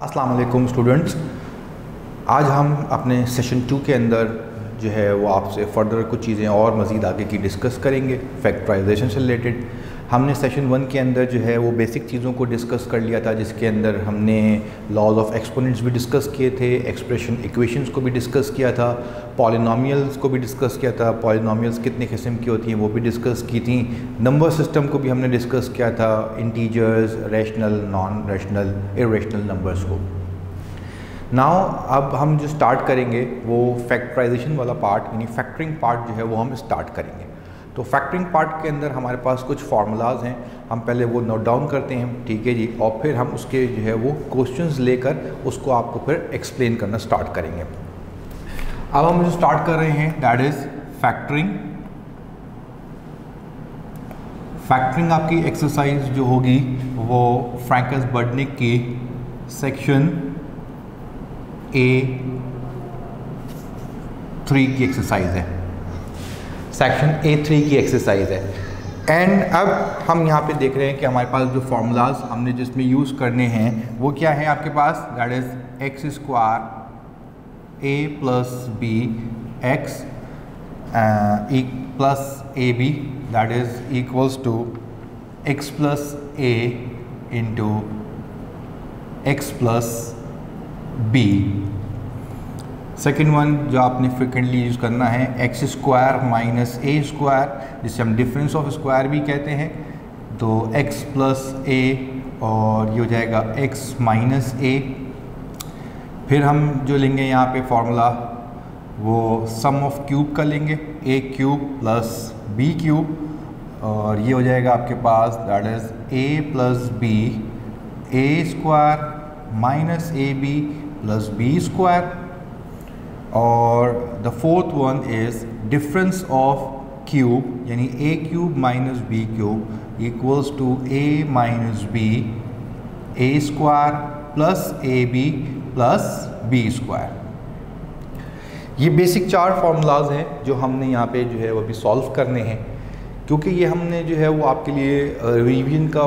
अस्सलाम वालेकुम स्टूडेंट्स। आज हम अपने सेशन 2 के अंदर जो है वो आपसे फर्दर कुछ चीज़ें और मज़ीद आगे की डिस्कस करेंगे फैक्टराइजेशन से रिलेटेड। हमने सेशन 1 के अंदर जो है वो बेसिक चीज़ों को डिस्कस कर लिया था, जिसके अंदर हमने लॉज ऑफ एक्सपोनेंट्स भी डिस्कस किए थे, एक्सप्रेशन इक्वेशंस को भी डिस्कस किया था, पॉलिनोमियल्स को भी डिस्कस किया था, पॉलिनोमियल्स कितने किस्म की होती हैं वो भी डिस्कस की थी, नंबर सिस्टम को भी हमने डिस्कस किया था, integers, rational, non rational, irrational numbers को। नाउ अब हम जो स्टार्ट करेंगे वो फैक्टराइजेशन वाला पार्ट यानी फैक्टरिंग पार्ट जो है वो हम स्टार्ट करेंगे। तो फैक्टरिंग पार्ट के अंदर हमारे पास कुछ फार्मूलाज हैं, हम पहले वो नोट डाउन करते हैं, ठीक है जी, और फिर हम उसके जो है वो क्वेश्चंस लेकर उसको आपको फिर एक्सप्लेन करना स्टार्ट करेंगे। अब हम जो स्टार्ट कर रहे हैं दैट इज़ फैक्टरिंग। फैक्टरिंग आपकी एक्सरसाइज जो होगी वो फ्रैंकस बर्डनिक की सेक्शन A3 की एक्सरसाइज है, सेक्शन A3 की एक्सरसाइज है। एंड अब हम यहाँ पे देख रहे हैं कि हमारे पास जो फार्मूलाज हमने जिसमें यूज़ करने हैं वो क्या है आपके पास, that is x square a plus b x plus a b that is equals to x plus a into x plus b. Second one जो आपने फ्रिक्वेंटली यूज़ करना है, x square minus a square, जिसे हम difference of square भी कहते हैं, तो एक्स प्लस ए और ये हो जाएगा एक्स माइनस ए। फिर हम जो लेंगे यहाँ पे फॉर्मूला वो सम ऑफ क्यूब का लेंगे, a cube plus b cube, और ये हो जाएगा आपके पास that is a plus b a square minus a b plus b square. और the fourth one is difference of cube यानी a cube minus b cube equals to a minus b a square plus a b plus b square. ये basic 4 formulas हैं जो हमने यहाँ पे जो है वो अभी सॉल्व करने हैं, क्योंकि ये हमने जो है वो आपके लिए रिवीजन का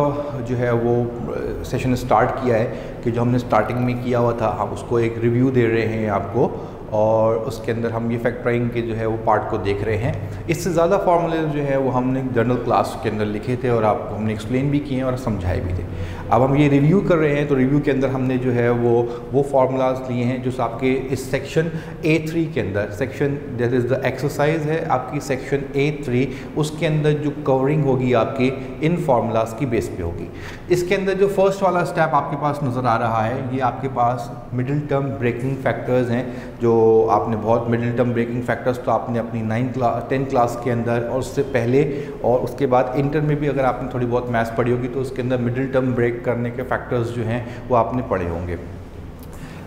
जो है वो सेशन स्टार्ट किया है कि जो हमने स्टार्टिंग में किया हुआ था हम उसको एक रिव्यू दे रहे हैं आपको, और उसके अंदर हम ये फैक्टराइंग के जो है वो पार्ट को देख रहे हैं। इससे ज़्यादा फार्मूले जो है वो हमने जनरल क्लास के अंदर लिखे थे और आपको हमने एक्सप्लेन भी किए हैं और समझाए भी थे। अब हम ये रिव्यू कर रहे हैं तो रिव्यू के अंदर हमने जो है वो फार्मूलाज लिए हैं जो आपके इस सेक्शन A3 के अंदर, section that is the exercise है आपकी सेक्शन A3, उसके अंदर जो कवरिंग होगी आपकी इन फार्मूलाज की बेस पे होगी। इसके अंदर जो फर्स्ट वाला स्टेप आपके पास नज़र आ रहा है ये आपके पास मिडिल टर्म ब्रेकिंग फैक्टर्स हैं, जो आपने बहुत मिडिल टर्म ब्रेकिंग फैक्टर्स तो आपने अपनी 10 क्लास के अंदर और उससे पहले और उसके बाद इंटर में भी अगर आपने थोड़ी बहुत मैथ्स पढ़ी होगी तो उसके अंदर मिडिल टर्म ब्रेक करने के फैक्टर्स जो हैं वो आपने पढ़े होंगे।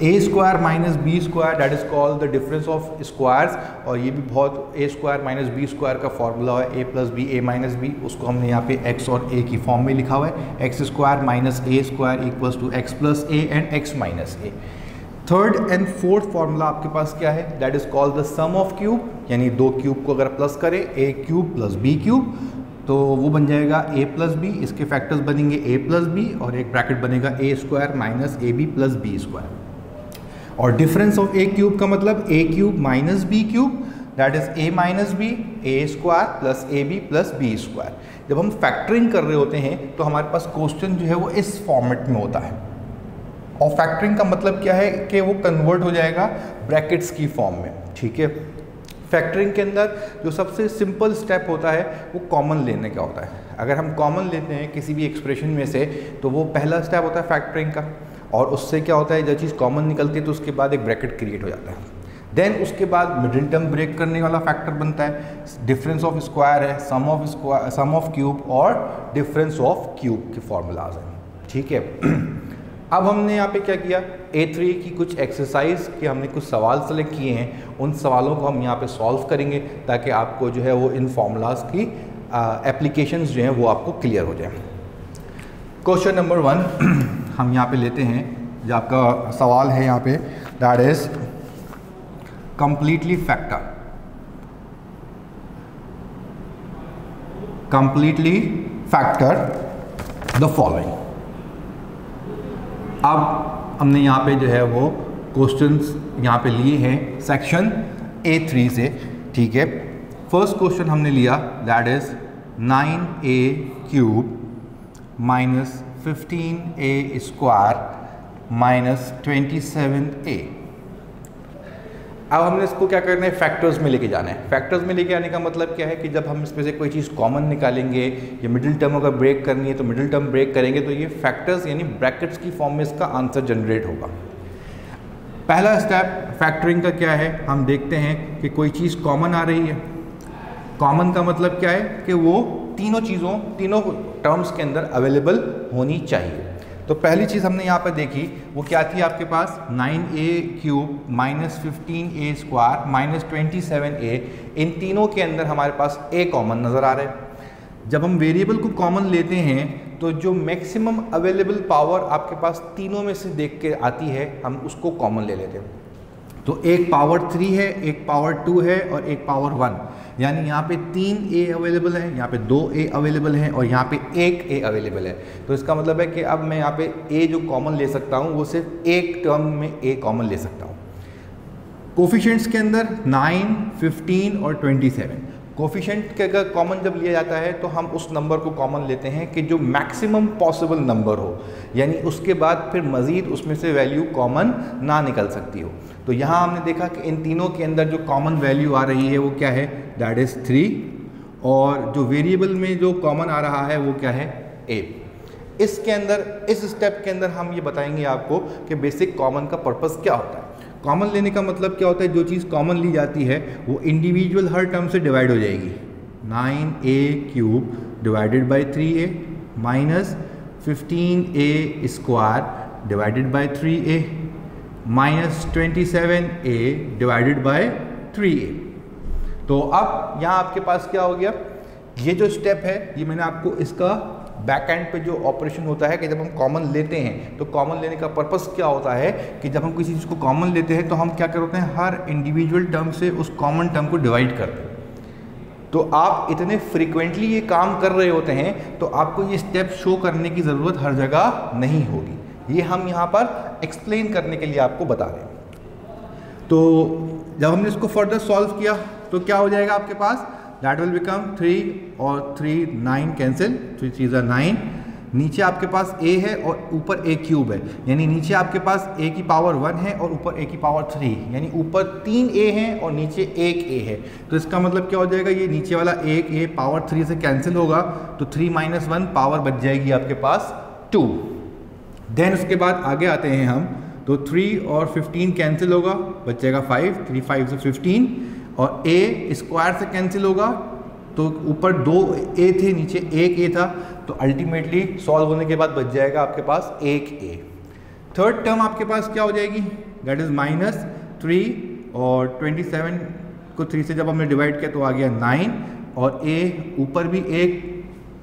A square minus b square that is called the difference of squares, और ये भी बहुत a square minus b square का फॉर्मूला है, a plus b a minus b, उसको हमने यहाँ पे एक्स और ए की फॉर्म में लिखा हुआ है, x square minus a square equals to x plus a and x minus a. Third and fourth formula आपके पास क्या है, that is called the sum of cube, यानी 2 क्यूब को अगर प्लस करें a cube plus b cube तो वो बन जाएगा a प्लस बी, इसके फैक्टर्स बनेंगे a प्लस बी और एक ब्रैकेट बनेगा a square minus a b plus b square. और डिफरेंस ऑफ a क्यूब का मतलब a cube minus b cube that is a minus b a square plus a b plus b square. जब हम factoring कर रहे होते हैं तो हमारे पास क्वेश्चन जो है वो इस फॉर्मेट में होता है, और फैक्टरिंग का मतलब क्या है कि वो कन्वर्ट हो जाएगा ब्रैकेट्स की फॉर्म में, ठीक है। फैक्टरिंग के अंदर जो सबसे सिंपल स्टेप होता है वो कॉमन लेने का होता है। अगर हम कॉमन लेते हैं किसी भी एक्सप्रेशन में से तो वो पहला स्टेप होता है फैक्टरिंग का, और उससे क्या होता है जब चीज़ कॉमन निकलती है तो उसके बाद एक ब्रैकेट क्रिएट हो जाता है। देन उसके बाद मिडिल टर्म ब्रेक करने वाला फैक्टर बनता है, डिफरेंस ऑफ स्क्वायर है, सम ऑफ क्यूब और डिफरेंस ऑफ क्यूब के फॉर्मूलाज हैं, ठीक है। अब हमने यहाँ पे क्या किया, A3 की कुछ एक्सरसाइज के हमने कुछ सवाल सेलेक्ट किए हैं, उन सवालों को हम यहाँ पे सॉल्व करेंगे ताकि आपको जो है वो इन फॉर्मूलाज की एप्लीकेशंस जो हैं वो आपको क्लियर हो जाए। क्वेश्चन नंबर 1 हम यहाँ पे लेते हैं, जो आपका सवाल है यहाँ पे that is completely factor the following. अब हमने यहाँ पे जो है वो क्वेश्चंस यहाँ पे लिए हैं सेक्शन A3 से, ठीक है। फर्स्ट क्वेश्चन हमने लिया that is 9a cube minus 15a square minus 27a। अब हमने इसको क्या करना है, फैक्टर्स में लेके जाना है। फैक्टर्स में लेके आने का मतलब क्या है कि जब हम इसमें से कोई चीज़ कॉमन निकालेंगे या मिडिल टर्म अगर ब्रेक करनी है तो मिडिल टर्म ब्रेक करेंगे तो ये फैक्टर्स यानी ब्रैकेट्स की फॉर्म में इसका आंसर जनरेट होगा। पहला स्टेप फैक्टरिंग का क्या है, हम देखते हैं कि कोई चीज़ कॉमन आ रही है। कॉमन का मतलब क्या है कि वो तीनों टर्म्स के अंदर अवेलेबल होनी चाहिए। तो पहली चीज़ हमने यहाँ पर देखी वो क्या थी आपके पास, 9a cube minus 15a square minus 27a। इन तीनों के अंदर हमारे पास a कॉमन नज़र आ रहा है। जब हम वेरिएबल को कॉमन लेते हैं तो जो मैक्सिमम अवेलेबल पावर आपके पास तीनों में से देख के आती है हम उसको कॉमन ले लेते हैं। तो एक पावर 3 है, एक पावर 2 है और एक पावर 1, यानी यहाँ पे 3a अवेलेबल है, यहाँ पे 2a अवेलेबल है और यहाँ पे 1a अवेलेबल है। तो इसका मतलब है कि अब मैं यहाँ पे a जो कॉमन ले सकता हूँ वो सिर्फ एक टर्म में a कॉमन ले सकता हूँ। कोफिशिएंट्स के अंदर 9, 15 और 27। कोफिशिएंट के अगर कॉमन जब लिया जाता है तो हम उस नंबर को कॉमन लेते हैं कि जो मैक्सिमम पॉसिबल नंबर हो, यानी उसके बाद फिर मज़ीद उसमें से वैल्यू कॉमन ना निकल सकती हो। तो यहाँ हमने देखा कि इन तीनों के अंदर जो कॉमन वैल्यू आ रही है वो क्या है, दैट इज़ 3, और जो वेरिएबल में जो कॉमन आ रहा है वो क्या है, a। इसके अंदर इस स्टेप के अंदर हम ये बताएंगे आपको कि बेसिक कॉमन का पर्पस क्या होता है। कॉमन लेने का मतलब क्या होता है, जो चीज़ कॉमन ली जाती है वो इंडिविजुअल हर टर्म से डिवाइड हो जाएगी। 9a cube divided by 3a minus 15a square divided by 3a minus 27a divided by 3a। तो अब यहाँ आपके पास क्या हो गया, ये जो स्टेप है ये मैंने आपको इसका बैक एंड पे जो ऑपरेशन होता है कि जब हम कॉमन लेते हैं तो कॉमन लेने का पर्पस क्या होता है कि जब हम किसी चीज़ को कॉमन लेते हैं तो हम क्या करते हैं, हर इंडिविजुअल टर्म से उस कॉमन टर्म को डिवाइड करते हैं। तो आप इतने फ्रीक्वेंटली ये काम कर रहे होते हैं तो आपको ये स्टेप शो करने की ज़रूरत हर जगह नहीं होगी। ये हम यहाँ पर एक्सप्लेन करने के लिए आपको बता रहे हैं। तो जब हमने इसको फर्दर सॉल्व किया तो क्या हो जाएगा आपके पास, दैट विल बिकम 3 और 3 9 कैंसिल, 3 3 9। नीचे आपके पास a है और ऊपर a क्यूब है, यानी नीचे आपके पास a की पावर 1 है और ऊपर a की पावर 3, यानी ऊपर 3a है और नीचे 1a है। तो इसका मतलब क्या हो जाएगा, ये नीचे वाला 1a पावर 3 से कैंसिल होगा तो 3 - 1 पावर बच जाएगी आपके पास 2। देन उसके बाद आगे आते हैं हम, तो 3 और 15 कैंसिल होगा, बचेगा 5, 3 5 से 15, और a स्क्वायर से कैंसिल होगा तो ऊपर 2a थे नीचे 1a था, तो अल्टीमेटली सॉल्व होने के बाद बच जाएगा आपके पास 1a। थर्ड टर्म आपके पास क्या हो जाएगी, दैट इज -3 और 27 को 3 से जब हमने डिवाइड किया तो आ गया 9, और a ऊपर भी 1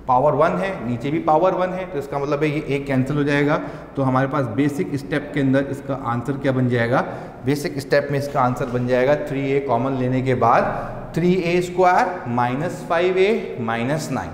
पावर 1 है नीचे भी पावर 1 है, तो इसका मतलब है ये एक कैंसिल हो जाएगा। तो हमारे पास बेसिक स्टेप के अंदर इसका आंसर क्या बन जाएगा, बेसिक स्टेप में इसका आंसर बन जाएगा 3a कॉमन लेने के बाद 3a स्क्वायर -5a -9।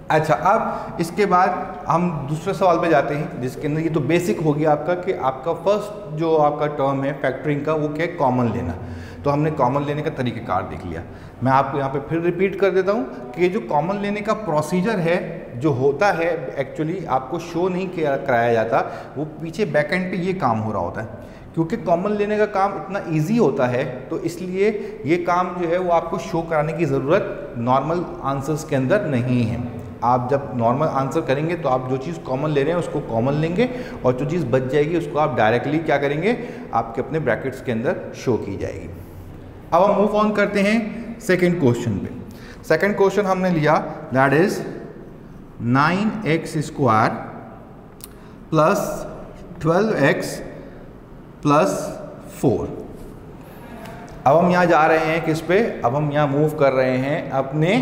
अच्छा, अब इसके बाद हम दूसरे सवाल पे जाते हैं जिसके अंदर ये तो बेसिक हो गया आपका कि आपका फर्स्ट जो आपका टर्म है फैक्टरिंग का वो क्या है, कॉमन लेना। तो हमने कॉमन लेने का तरीक़ाकार देख लिया। मैं आपको यहाँ पे फिर रिपीट कर देता हूँ कि जो कॉमन लेने का प्रोसीजर है जो होता है एक्चुअली आपको शो नहीं कराया जाता, वो पीछे बैक एंड पे ये काम हो रहा होता है। क्योंकि कॉमन लेने का काम इतना इजी होता है तो इसलिए ये काम जो है वो आपको शो कराने की ज़रूरत नॉर्मल आंसर्स के अंदर नहीं है। आप जब नॉर्मल आंसर करेंगे तो आप जो चीज़ कॉमन ले रहे हैं उसको कॉमन लेंगे और जो चीज़ बच जाएगी उसको आप डायरेक्टली क्या करेंगे, आपके अपने ब्रैकेट्स के अंदर शो की जाएगी। अब हम मूव ऑन करते हैं सेकंड क्वेश्चन पे। सेकंड क्वेश्चन हमने लिया that is 9x square plus 12x plus 4। अब हम यहाँ जा रहे हैं किस पे, अब हम यहाँ मूव कर रहे हैं अपने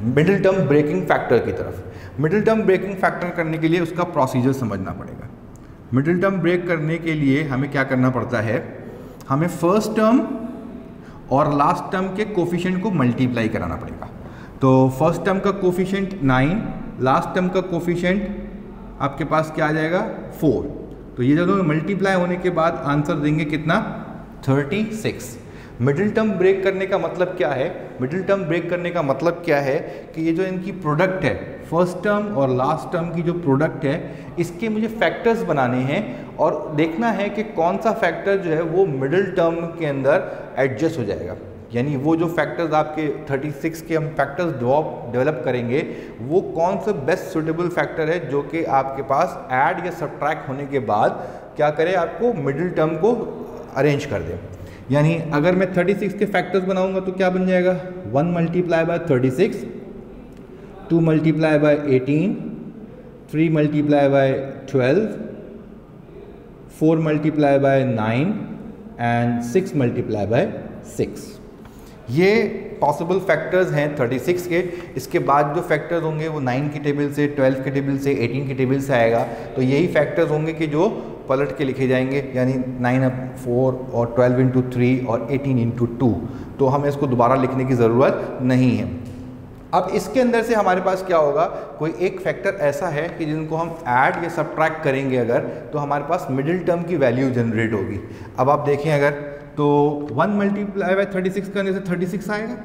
मिडिल टर्म ब्रेकिंग फैक्टर की तरफ। मिडिल टर्म ब्रेकिंग फैक्टर करने के लिए उसका प्रोसीजर समझना पड़ेगा। मिडिल टर्म ब्रेक करने के लिए हमें क्या करना पड़ता है, हमें फर्स्ट टर्म और लास्ट टर्म के कोफिशिएंट को मल्टीप्लाई कराना पड़ेगा। तो फर्स्ट टर्म का कोफिशिएंट 9, लास्ट टर्म का कोफिशिएंट आपके पास क्या आ जाएगा 4। तो ये दोनों मल्टीप्लाई होने के बाद आंसर देंगे कितना 36। मिडिल टर्म ब्रेक करने का मतलब क्या है? मिडिल टर्म ब्रेक करने का मतलब क्या है कि ये जो इनकी प्रोडक्ट है, फर्स्ट टर्म और लास्ट टर्म की जो प्रोडक्ट है, इसके मुझे फैक्टर्स बनाने हैं और देखना है कि कौन सा फैक्टर जो है वो मिडिल टर्म के अंदर एडजस्ट हो जाएगा। यानी वो जो फैक्टर्स आपके 36 के हम फैक्टर्स डेवलप करेंगे, वो कौन सा बेस्ट सुटेबल फैक्टर है जो कि आपके पास ऐड या सब्ट्रैक्ट होने के बाद क्या करे, आपको मिडिल टर्म को अरेंज कर दे। यानी अगर मैं 36 के फैक्टर्स बनाऊंगा तो क्या बन जाएगा 1 multiply by 36, 2 multiply bye 18, 3 multiply bye 12, 4 multiply by 9 and 6 multiply by 6। ये पॉसिबल फैक्टर्स हैं 36 के। इसके बाद जो फैक्टर्स होंगे वो 9 की टेबल से, 12 की टेबल से, 18 की टेबल से आएगा। तो यही फैक्टर्स होंगे कि जो पलट के लिखे जाएंगे, यानी 9 अब 4 और 12 इंटू 3 और 18 इंटू 2। तो हमें इसको दोबारा लिखने की ज़रूरत नहीं है। अब इसके अंदर से हमारे पास क्या होगा, कोई एक फैक्टर ऐसा है कि जिनको हम ऐड या सब्ट्रैक्ट करेंगे अगर, तो हमारे पास मिडिल टर्म की वैल्यू जनरेट होगी। अब आप देखें अगर तो 1 मल्टीप्लाई बाय 36 करने से 36 आएगा,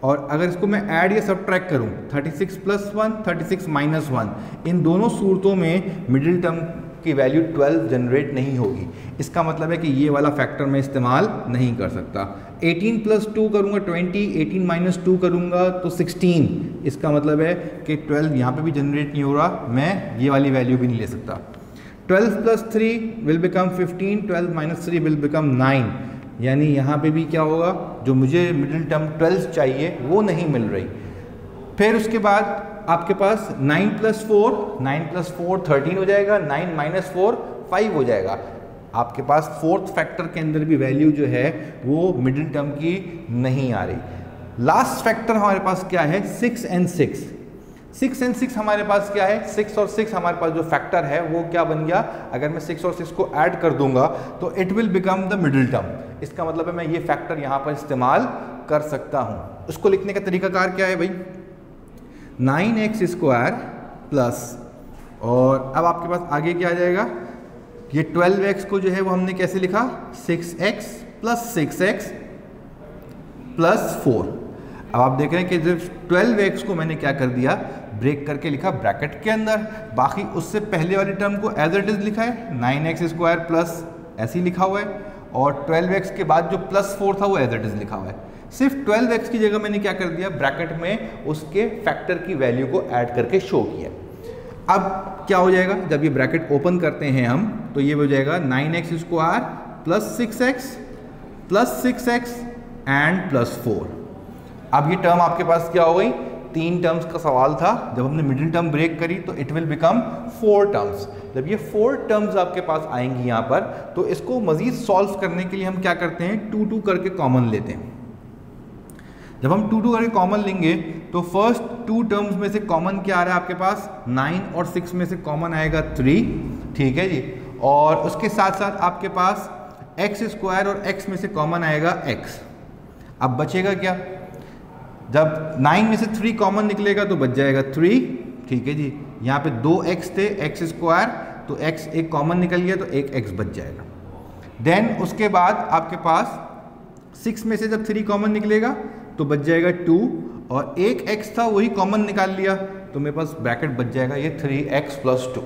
और अगर इसको मैं ऐड या सब्ट्रैक्ट करूं 36 प्लस 1, 36 माइनस 1, इन दोनों सूरतों में मिडिल टर्म की वैल्यू 12 जनरेट नहीं होगी। इसका मतलब है कि ये वाला फैक्टर मैं इस्तेमाल नहीं कर सकता। 18 प्लस 2 करूँगा 20, 18 माइनस 2 करूँगा तो 16। इसका मतलब है कि 12 यहाँ पे भी जनरेट नहीं हो रहा, मैं ये वाली वैल्यू भी नहीं ले सकता। 12 plus 3 will become 15, 12 minus 3 will become 9। यानी यहाँ पे भी क्या होगा, जो मुझे मिडिल टर्म 12 चाहिए वो नहीं मिल रही। फिर उसके बाद आपके पास 9 प्लस 4 13 हो जाएगा, 9 माइनस 4 5 हो जाएगा। आपके पास फोर्थ फैक्टर के अंदर भी वैल्यू जो है वो मिडिल टर्म की नहीं आ रही। लास्ट फैक्टर हमारे पास क्या है 6 एंड 6। 6 एंड 6 हमारे पास क्या है, 6 और 6 हमारे पास जो फैक्टर है वो क्या बन गया, अगर मैं 6 और 6 को ऐड कर दूंगा तो it will become the middle term. इसका मतलब है मैं ये फैक्टर यहाँ पर इस्तेमाल कर सकता हूँ। उसको लिखने का तरीकाकार क्या है भाई, 9x स्क्वायर प्लस, और अब आपके पास आगे क्या आ जाएगा, ये 12x को जो है वो हमने कैसे लिखा 6x प्लस 6x प्लस 4। अब आप देख रहे हैं कि जब 12x को मैंने क्या कर दिया, ब्रेक करके लिखा ब्रैकेट के अंदर, बाकी उससे पहले वाली टर्म को एज इट इज लिखा है 9x स्क्वायर प्लस ऐसे ही लिखा हुआ है, और 12x के बाद जो प्लस 4 था वो एज इट इज लिखा हुआ है। सिर्फ 12x की जगह मैंने क्या कर दिया, ब्रैकेट में उसके फैक्टर की वैल्यू को ऐड करके शो किया। अब क्या हो जाएगा, जब ये ब्रैकेट ओपन करते हैं हम तो ये हो जाएगा 9x square plus 6x and plus 4। अब ये टर्म आपके पास क्या हो गई, 3 टर्म्स का सवाल था, जब हमने मिडिल टर्म ब्रेक करी तो इट विल बिकम 4 टर्म्स। जब ये 4 टर्म्स आपके पास आएंगी यहाँ पर, तो इसको मजीद सॉल्व करने के लिए हम क्या करते हैं 2 करके कॉमन लेते हैं। जब हम 2 करके कॉमन लेंगे तो फर्स्ट 2 टर्म्स में से कॉमन क्या आ रहा है आपके पास, 9 और 6 में से कॉमन आएगा 3, ठीक है जी, और उसके साथ साथ आपके पास x स्क्वायर और x में से कॉमन आएगा x। अब बचेगा क्या, जब 9 में से 3 कॉमन निकलेगा तो बच जाएगा 3, ठीक है जी। यहाँ पे 2x थे, x स्क्वायर, तो x एक कॉमन निकल गया तो एक x बच जाएगा। देन उसके बाद आपके पास 6 में से जब 3 कॉमन निकलेगा तो बच जाएगा 2, और एक x था वही कॉमन निकाल लिया तो मेरे पास ब्रैकेट बच जाएगा ये 3x plus 2।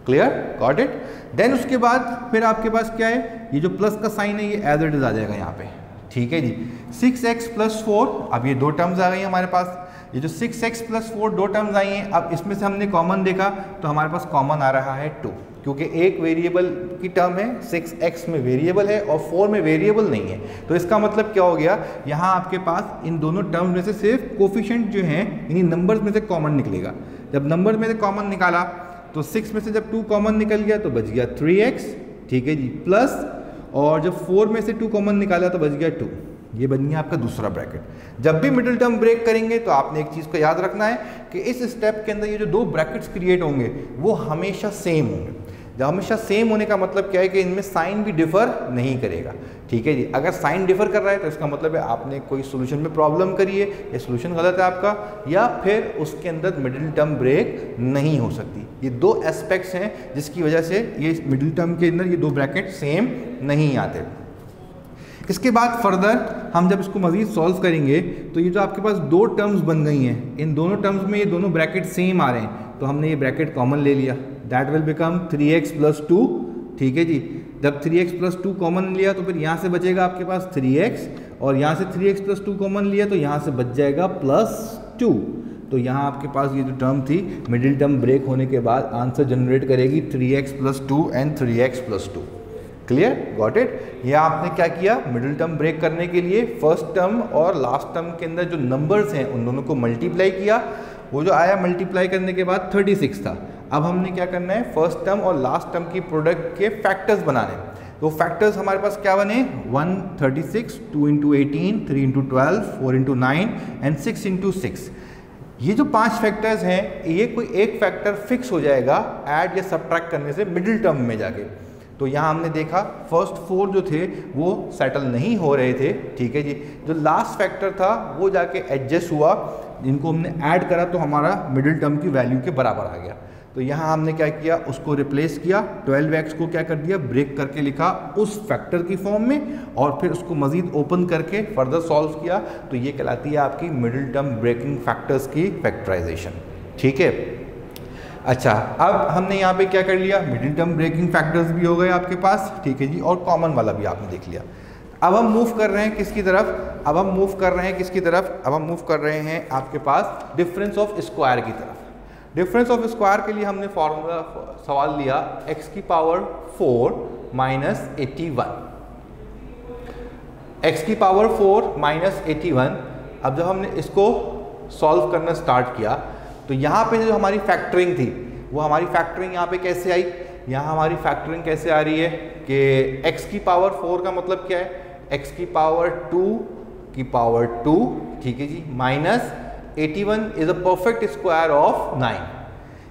Clear, got it. Then उसके बाद फिर आपके पास क्या है, ये जो प्लस का साइन है ये एज इट इज आ जाएगा यहाँ पे, ठीक है जी। 6x प्लस 4, अब ये 2 टर्म्स आ गई हमारे पास, ये जो 6x प्लस 4 2 टर्म्स आई हैं। अब इसमें से हमने कॉमन देखा तो हमारे पास कॉमन आ रहा है 2, क्योंकि एक वेरिएबल की टर्म है, 6x में वेरिएबल है और 4 में वेरिएबल नहीं है। तो इसका मतलब क्या हो गया, यहाँ आपके पास इन दोनों टर्म्स में से सिर्फ कोफिशिएंट जो हैं यानी नंबर्स में से कॉमन निकलेगा। जब नंबर में से कॉमन निकाला तो 6 में से जब 2 कॉमन निकल गया तो बच गया 3x, ठीक है जी, प्लस, और जब 4 में से 2 कॉमन निकाला तो बच गया 2। ये बन गया आपका दूसरा ब्रैकेट। जब भी मिडिल टर्म ब्रेक करेंगे तो आपने एक चीज़ को याद रखना है कि इस स्टेप के अंदर ये जो 2 ब्रैकेट्स क्रिएट होंगे वो हमेशा सेम होंगे। जब हमेशा सेम होने का मतलब क्या है कि इनमें साइन भी डिफर नहीं करेगा, ठीक है जी। अगर साइन डिफर कर रहा है तो इसका मतलब है आपने कोई सोल्यूशन में प्रॉब्लम करी है, या सोल्यूशन गलत है आपका, या फिर उसके अंदर मिडिल टर्म ब्रेक नहीं हो सकती। ये दो एस्पेक्ट्स हैं जिसकी वजह से ये मिडिल टर्म के अंदर ये दो ब्रैकेट सेम नहीं आते। इसके बाद फर्दर हम जब इसको मज़ीद सॉल्व करेंगे तो ये जो आपके पास दो टर्म्स बन गई हैं, इन दोनों टर्म्स में ये दोनों ब्रैकेट सेम आ रहे हैं, तो हमने ये ब्रैकेट कॉमन ले लिया, दैट विल बिकम 3x + 2, ठीक है जी। जब 3x + 2 कॉमन लिया तो फिर यहाँ से बचेगा आपके पास 3x, और यहाँ से 3x + 2 कॉमन लिया तो यहाँ से बच जाएगा +2। तो यहाँ आपके पास ये जो टर्म थी मिडिल टर्म ब्रेक होने के बाद आंसर जनरेट करेगी 3x + 2 and 3x + 2। Clear, got it. यह आपने क्या किया, मिडिल टर्म ब्रेक करने के लिए फर्स्ट टर्म और लास्ट टर्म के अंदर जो नंबर्स हैं उन दोनों को मल्टीप्लाई किया, वो जो आया मल्टीप्लाई करने के बाद 36 था। अब हमने क्या करना है, फर्स्ट टर्म और लास्ट टर्म की प्रोडक्ट के फैक्टर्स बनाने। तो फैक्टर्स हमारे पास क्या बने, 136, 2 × 18, 3 × 12, 4 × 9 एंड 6 × 6। ये जो 5 फैक्टर्स हैं, ये कोई एक फैक्टर फिक्स हो जाएगा ऐड या सब्ट्रैक्ट करने से मिडिल टर्म में जाके। तो यहाँ हमने देखा फर्स्ट 4 जो थे वो सेटल नहीं हो रहे थे, ठीक है जी। जो लास्ट फैक्टर था वो जाके एडजस्ट हुआ, इनको हमने ऐड करा तो हमारा मिडिल टर्म की वैल्यू के बराबर आ गया। तो यहाँ हमने क्या किया, उसको रिप्लेस किया, 12x को क्या कर दिया, ब्रेक करके लिखा उस फैक्टर की फॉर्म में, और फिर उसको मज़ीद ओपन करके फर्दर सॉल्व किया। तो ये कहलाती है आपकी मिडिल टर्म ब्रेकिंग फैक्टर्स की फैक्टराइजेशन, ठीक है। अच्छा, अब हमने यहाँ पे क्या कर लिया, मिडिल टर्म ब्रेकिंग फैक्टर्स भी हो गए आपके पास, ठीक है जी, और कॉमन वाला भी आपने देख लिया। अब हम मूव कर रहे हैं किसकी तरफ, अब हम मूव कर रहे हैं किसकी तरफ, अब हम मूव कर रहे हैं आपके पास डिफरेंस ऑफ स्क्वायर की तरफ। डिफरेंस ऑफ स्क्वायर के लिए हमने फॉर्मूला सवाल लिया x⁴ - 81, x⁴ - 81। अब जब हमने इसको सॉल्व करना स्टार्ट किया तो यहाँ पे जो हमारी फैक्टरिंग थी वो हमारी फैक्टरिंग यहाँ पे कैसे आई, यहाँ हमारी फैक्टरिंग कैसे आ रही है कि x⁴ का मतलब क्या है, x⁴ 2, ठीक है जी, -81 is a perfect square of 9।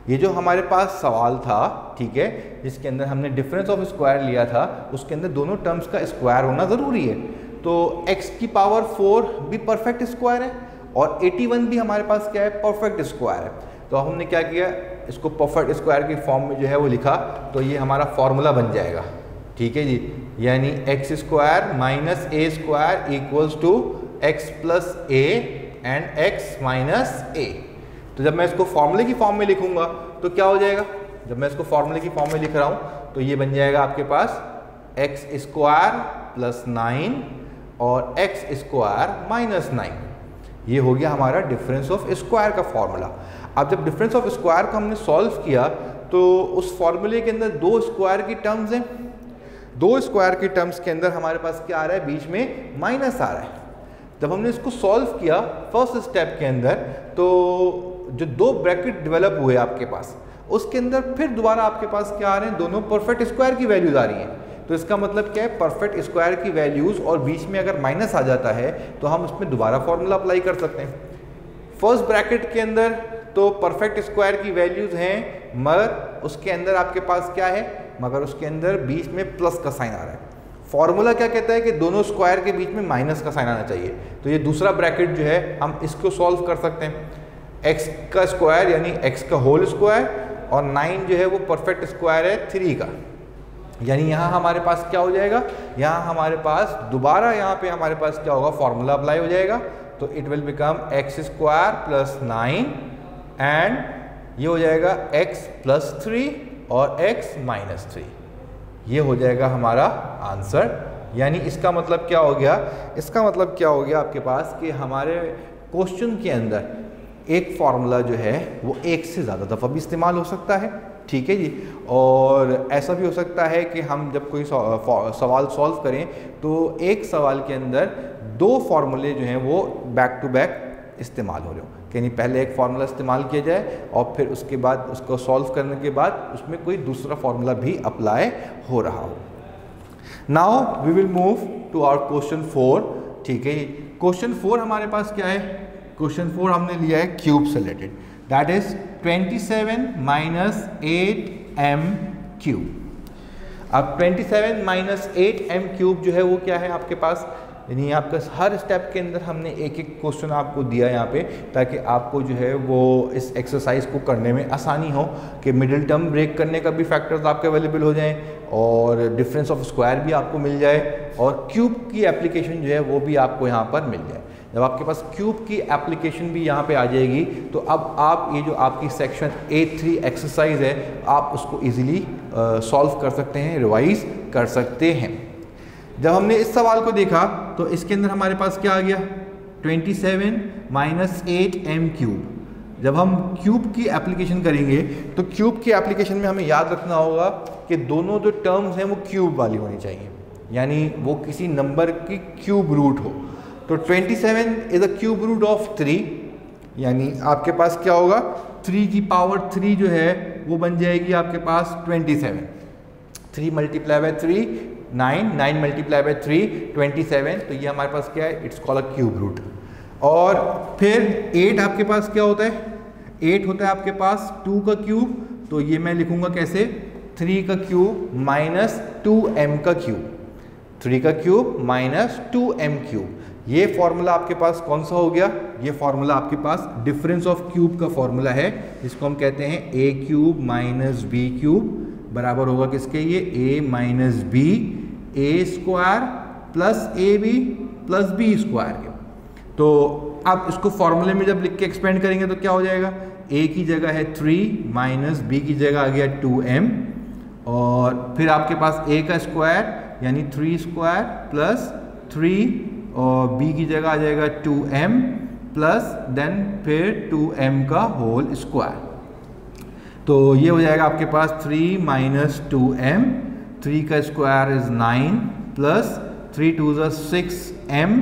ये जो हमारे पास सवाल था, ठीक है, जिसके अंदर हमने डिफरेंस ऑफ स्क्वायर लिया था, उसके अंदर दोनों टर्म्स का स्क्वायर होना ज़रूरी है। तो x⁴ भी परफेक्ट स्क्वायर है और 81 भी हमारे पास क्या है, परफेक्ट स्क्वायर है। तो हमने क्या किया, इसको परफेक्ट स्क्वायर की फॉर्म में जो है वो लिखा, तो ये हमारा फॉर्मूला बन जाएगा, ठीक है जी। यानी x² - a² = x + a and x - a। तो जब मैं इसको फॉर्मूले की फॉर्म में लिखूंगा तो क्या हो जाएगा, जब मैं इसको फॉर्मूले की फॉर्म में लिख रहा हूँ तो ये बन जाएगा आपके पास x² + 9 और x² - 9। ये हो गया हमारा डिफरेंस ऑफ स्क्वायर का फॉर्मूला। अब जब डिफरेंस ऑफ स्क्वायर को हमने सॉल्व किया तो उस फॉर्मूले के अंदर दो स्क्वायर की टर्म्स हैं, दो स्क्वायर की टर्म्स के अंदर हमारे पास क्या आ रहा है, बीच में माइनस आ रहा है। जब हमने इसको सॉल्व किया फर्स्ट स्टेप के अंदर, तो जो दो ब्रैकेट डेवलप हुए आपके पास, उसके अंदर फिर दोबारा आपके पास क्या आ रहे हैं, दोनों परफेक्ट स्क्वायर की वैल्यूज आ रही हैं। तो इसका मतलब क्या है, परफेक्ट स्क्वायर की वैल्यूज और बीच में अगर माइनस आ जाता है तो हम उसमें दोबारा फॉर्मूला अप्लाई कर सकते हैं। फर्स्ट ब्रैकेट के अंदर तो परफेक्ट स्क्वायर की वैल्यूज हैं, मगर उसके अंदर आपके पास क्या है, मगर उसके अंदर बीच में प्लस का साइन आ रहा है। फॉर्मूला क्या कहता है कि दोनों स्क्वायर के बीच में माइनस का साइन आना चाहिए। तो ये दूसरा ब्रैकेट जो है हम इसको सॉल्व कर सकते हैं, x का स्क्वायर यानी x का होल स्क्वायर, और 9 जो है वो परफेक्ट स्क्वायर है 3 का, यानी यहाँ हमारे पास क्या हो जाएगा, यहाँ हमारे पास दोबारा यहाँ पे हमारे पास क्या होगा, फॉर्मूला अप्लाई हो जाएगा। तो it will become x² + 9 and ये हो जाएगा x + 3 और x - 3। ये हो जाएगा हमारा आंसर। यानी इसका मतलब क्या हो गया, इसका मतलब क्या हो गया आपके पास कि हमारे क्वेश्चन के अंदर एक फॉर्मूला जो है वो एक से ज़्यादा दफ़ा भी इस्तेमाल हो सकता है, ठीक है जी। और ऐसा भी हो सकता है कि हम जब कोई सवाल सॉल्व करें तो एक सवाल के अंदर दो फार्मूले जो हैं वो बैक टू बैक इस्तेमाल हो रहे हो, यानी पहले एक फार्मूला इस्तेमाल किया जाए और फिर उसके बाद उसको सॉल्व करने के बाद उसमें कोई दूसरा फार्मूला भी अप्लाई हो रहा हो। Now we will move to our question 4, ठीक है। क्वेश्चन 4 हमारे पास क्या है, क्वेश्चन 4 हमने लिया है क्यूब से related, that is 27 - 8m³ cube. अब 27 माइनस 8m क्यूब जो है वो क्या है आपके पास, यानी आपका हर स्टेप के अंदर हमने एक एक क्वेश्चन आपको दिया यहाँ पे, ताकि आपको जो है वो इस एक्सरसाइज को करने में आसानी हो कि मिडिल टर्म ब्रेक करने का भी फैक्टर्स आपके अवेलेबल हो जाएं और डिफरेंस ऑफ स्क्वायर भी आपको मिल जाए और क्यूब की एप्लीकेशन जो है वो भी आपको यहाँ पर मिल जाए। जब आपके पास क्यूब की एप्लीकेशन भी यहाँ पे आ जाएगी तो अब आप ये जो आपकी सेक्शन 8.3 एक्सरसाइज है आप उसको इजीली सॉल्व कर सकते हैं, रिवाइज कर सकते हैं। जब हमने इस सवाल को देखा तो इसके अंदर हमारे पास क्या आ गया, 27 माइनस 8m क्यूब। जब हम क्यूब की एप्लीकेशन करेंगे तो क्यूब की एप्लीकेशन में हमें याद रखना होगा कि दोनों जो टर्म्स हैं वो क्यूब वाली होनी चाहिए, यानी वो किसी नंबर की क्यूब रूट हो। तो 27 is a cube root of 3, यानी आपके पास क्या होगा 3 की पावर 3 जो है वो बन जाएगी आपके पास 27। 3 मल्टीप्लाई बाय 3 9, 9 मल्टीप्लाई बाय 3 27, तो ये हमारे पास क्या है, it's called a cube root. और फिर 8 आपके पास क्या होता है, 8 होता है आपके पास 2 का क्यूब, तो ये मैं लिखूंगा कैसे, 3 का क्यूब माइनस 2m का क्यूब, 3 का क्यूब माइनस 2m क्यूब। ये फॉर्मूला आपके पास कौन सा हो गया, ये फॉर्मूला आपके पास डिफरेंस ऑफ क्यूब का फॉर्मूला है, जिसको हम कहते हैं a cube minus b cube बराबर होगा किसके, ये a minus b a square plus a b plus b square के। तो अब इसको फॉर्मूले में जब लिख के एक्सपेंड करेंगे तो क्या हो जाएगा, a की जगह है 3 माइनस b की जगह आ गया 2m और फिर आपके पास a का स्क्वायर यानी 3 स्क्वायर प्लस 3 और b की जगह आ जाएगा 2m प्लस देन फिर 2m का होल स्क्वायर। तो ये हो जाएगा आपके पास 3 माइनस 2m, 3 का square is 9 plus 3 2 6m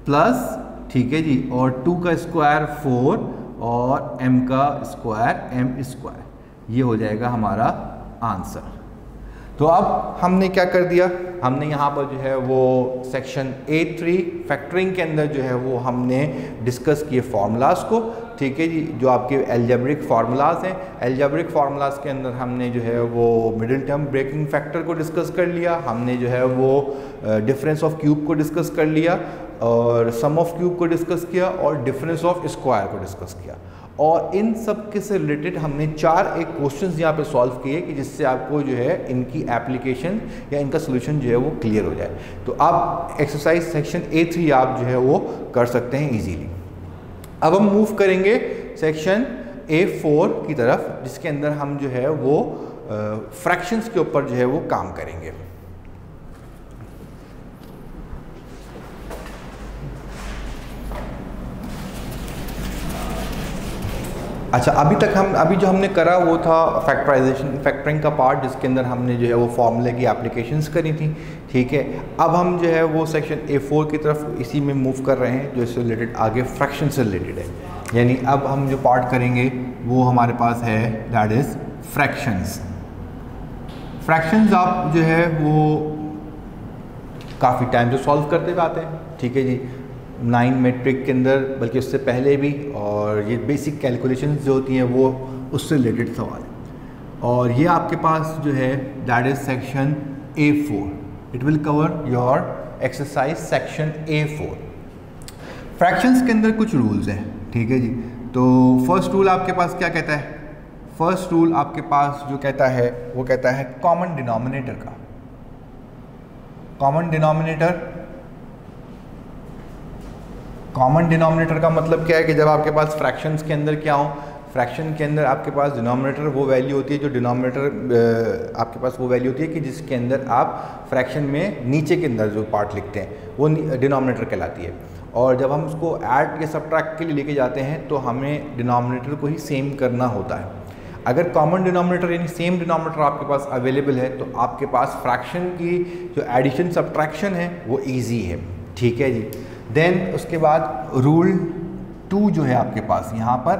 plus, ठीक है जी, और 2 का स्क्वायर 4 और m का स्क्वायर m स्क्वायर, ये हो जाएगा हमारा आंसर। तो अब हमने क्या कर दिया, हमने यहाँ पर जो है वो सेक्शन 8.3 फैक्टरिंग के अंदर जो है वो हमने डिस्कस किए फार्मूलाज को, ठीक है जी, जो आपके एल्जेब्रिक फार्मूलाज हैं। एल्जेब्रिक फार्मूलाज के अंदर हमने जो है वो मिडिल टर्म ब्रेकिंग फैक्टर को डिस्कस कर लिया, हमने जो है वो डिफरेंस ऑफ क्यूब को डिस्कस कर लिया और सम ऑफ क्यूब को डिस्कस किया और डिफरेंस ऑफ स्क्वायर को डिस्कस किया, और इन सब के से रिलेटेड हमने 4 एक क्वेश्चंस यहाँ पे सॉल्व किए कि जिससे आपको जो है इनकी एप्लीकेशन या इनका सोल्यूशन जो है वो क्लियर हो जाए। तो आप एक्सरसाइज सेक्शन A3 आप जो है वो कर सकते हैं इजीली। अब हम मूव करेंगे सेक्शन A4 की तरफ, जिसके अंदर हम जो है वो फ्रैक्शंस के ऊपर जो है वो काम करेंगे। अच्छा, अभी जो हमने करा वो था फैक्टरिंग का पार्ट, जिसके अंदर हमने जो है वो फॉर्मूले की एप्लीकेशंस करी थी, ठीक है। अब हम जो है वो सेक्शन A4 की तरफ इसी में मूव कर रहे हैं, जो इससे रिलेटेड आगे फ्रैक्शन से रिलेटेड है। यानी अब हम जो पार्ट करेंगे वो हमारे पास है दैट इज़ फ्रैक्शंस। फ्रैक्शंस आप जो है वो काफ़ी टाइम से सॉल्व करते हुए आते हैं, ठीक है जी, 9 मैट्रिक के अंदर, बल्कि उससे पहले भी, और ये बेसिक कैलकुलेशंस जो होती हैं वो उससे रिलेटेड सवाल है। और ये आपके पास जो है that is section A4, it will cover your exercise section A4। Fractions के अंदर कुछ रूल्स हैं, ठीक है जी। तो फर्स्ट रूल आपके पास क्या कहता है, फर्स्ट रूल आपके पास जो कहता है वो कहता है कॉमन डिनोमिनेटर का। कॉमन डिनोमिनेटर का मतलब क्या है कि जब आपके पास फ्रैक्शंस के अंदर क्या हो, फ्रैक्शन के अंदर आपके पास डिनोमिनेटर वो वैल्यू होती है, जो डिनोमिनेटर आपके पास वो वैल्यू होती है कि जिसके अंदर आप फ्रैक्शन में नीचे के अंदर जो पार्ट लिखते हैं वो डिनोमिनेटर कहलाती है। और जब हम उसको ऐड या सब्ट्रैक्ट के लिए लेके जाते हैं तो हमें डिनोमिनेटर को ही सेम करना होता है। अगर कॉमन डिनोमिनेटर यानी सेम डिनोमिनेटर आपके पास अवेलेबल है तो आपके पास फ्रैक्शन की जो एडिशन सब्ट्रैक्शन है वो ईजी है, ठीक है जी। देन उसके बाद रूल 2 जो है आपके पास, यहाँ पर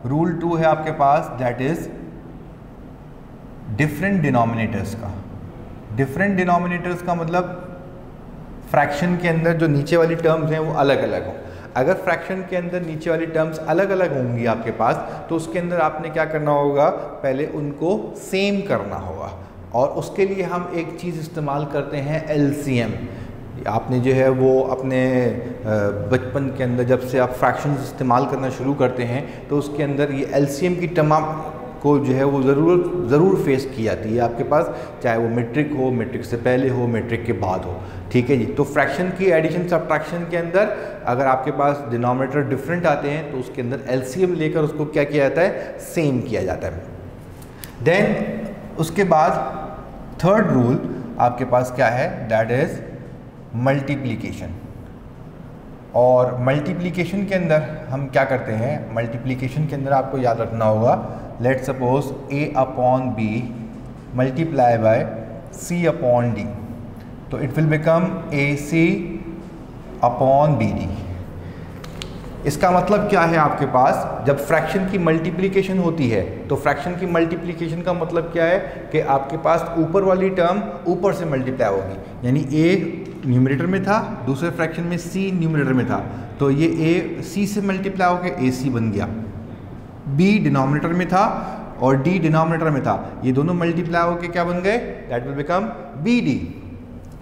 रूल 2 है आपके पास, दैट इज डिफरेंट डिनोमिनेटर्स का। डिफरेंट डिनोमिनेटर्स का मतलब फ्रैक्शन के अंदर जो नीचे वाली टर्म्स हैं वो अलग अलग हो। अगर फ्रैक्शन के अंदर नीचे वाली टर्म्स अलग अलग होंगी आपके पास, तो उसके अंदर आपने क्या करना होगा, पहले उनको सेम करना होगा। और उसके लिए हम एक चीज़ इस्तेमाल करते हैं एलसीएम। आपने जो है वो अपने बचपन के अंदर जब से आप फ्रैक्शंस इस्तेमाल करना शुरू करते हैं तो उसके अंदर ये एलसीएम की टर्म को जो है वो ज़रूर फेस की जाती है आपके पास, चाहे वो मेट्रिक हो, मेट्रिक से पहले हो, मेट्रिक के बाद हो। ठीक है जी। तो फ्रैक्शन की एडिशन सब्ट्रैक्शन के अंदर अगर आपके पास डिनोमिनेटर डिफरेंट आते हैं तो उसके अंदर एलसीएम लेकर उसको क्या किया जाता है, सेम किया जाता है। देन उसके बाद थर्ड रूल आपके पास क्या है, दैट इज़ मल्टीप्लिकेशन। और मल्टीप्लिकेशन के अंदर हम क्या करते हैं, मल्टीप्लिकेशन के अंदर आपको याद रखना होगा, let suppose a upon b multiply by c upon d, तो it will become ac upon bd। इसका मतलब क्या है, आपके पास जब फ्रैक्शन की मल्टीप्लिकेशन होती है तो फ्रैक्शन की मल्टीप्लिकेशन का मतलब क्या है कि आपके पास ऊपर वाली टर्म ऊपर से मल्टीप्लाई होगी, यानी a न्यूमरेटर में था, दूसरे फ्रैक्शन में c न्यूमरेटर में था, तो ये a c से मल्टीप्लाई होकर ac बन गया, b डिनोमिनेटर में था और d डिनोमिनेटर में था, ये दोनों मल्टीप्लाई होकर क्या बन गए, दैट विल बिकम bd।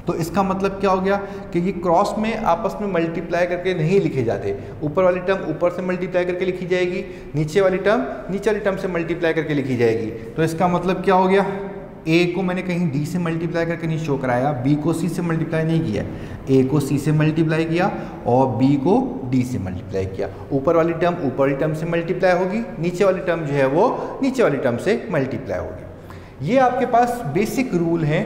तो इसका मतलब क्या हो गया कि ये क्रॉस में आपस में मल्टीप्लाई करके नहीं लिखे जाते, ऊपर वाली टर्म ऊपर से मल्टीप्लाई करके लिखी जाएगी, नीचे वाली टर्म से मल्टीप्लाई करके लिखी जाएगी। तो इसका मतलब क्या हो गया, a को मैंने कहीं d से मल्टीप्लाई करके नहीं शो कराया, b को c से मल्टीप्लाई नहीं किया, a को c से मल्टीप्लाई किया और b को d से मल्टीप्लाई किया। ऊपर वाली टर्म से मल्टीप्लाई होगी, नीचे वाली टर्म जो है वो नीचे वाली टर्म से मल्टीप्लाई होगी। ये आपके पास बेसिक रूल हैं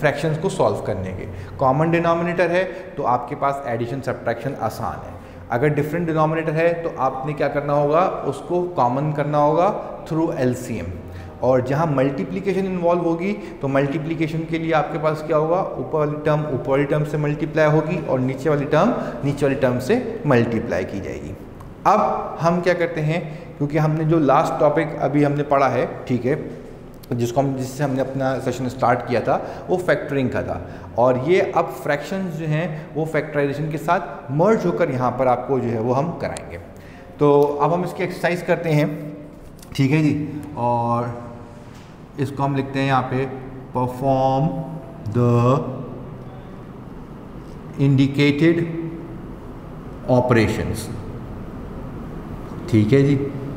फ्रैक्शंस को सॉल्व करने के। कॉमन डिनोमिनेटर है तो आपके पास एडिशन सब्ट्रैक्शन आसान है, अगर डिफरेंट डिनोमिनेटर है तो आपने क्या करना होगा, उसको कॉमन करना होगा थ्रू एलसीएम। और जहाँ मल्टीप्लिकेशन इन्वॉल्व होगी तो मल्टीप्लिकेशन के लिए आपके पास क्या होगा, ऊपर वाली टर्म से मल्टीप्लाई होगी और नीचे वाली टर्म से मल्टीप्लाई की जाएगी। अब हम क्या करते हैं, क्योंकि हमने जो लास्ट टॉपिक अभी हमने पढ़ा है, ठीक है, जिससे हमने अपना सेशन स्टार्ट किया था वो फैक्टरिंग का था, और ये अब फ्रैक्शंस जो हैं वो फैक्टराइजेशन के साथ मर्ज होकर यहाँ पर आपको जो है वो हम कराएंगे। तो अब हम इसकी एक्सरसाइज करते हैं, ठीक है जी। और इसको हम लिखते हैं यहाँ पे, परफॉर्म द इंडिकेटेड ऑपरेशंस। ठीक है जी,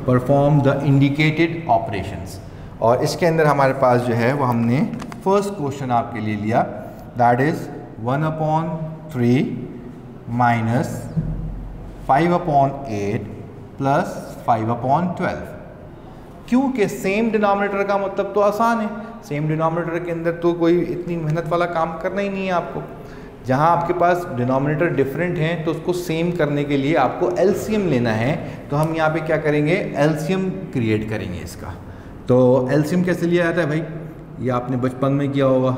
परफॉर्म द इंडिकेटेड ऑपरेशंस। और इसके अंदर हमारे पास जो है वो हमने फर्स्ट क्वेश्चन आपके लिए लिया, दैट इज़ 1/3 माइनस 5/8 प्लस 5/12। क्योंकि सेम डिनोमिनेटर का मतलब तो आसान है, सेम डिनोमिनेटर के अंदर तो कोई इतनी मेहनत वाला काम करना ही नहीं है आपको। जहाँ आपके पास डिनोमिनेटर डिफरेंट हैं तो उसको सेम करने के लिए आपको एलसीएम लेना है। तो हम यहाँ पे क्या करेंगे, एलसीएम क्रिएट करेंगे इसका। तो एलसीएम कैसे लिया जाता है भाई, ये आपने बचपन में किया होगा,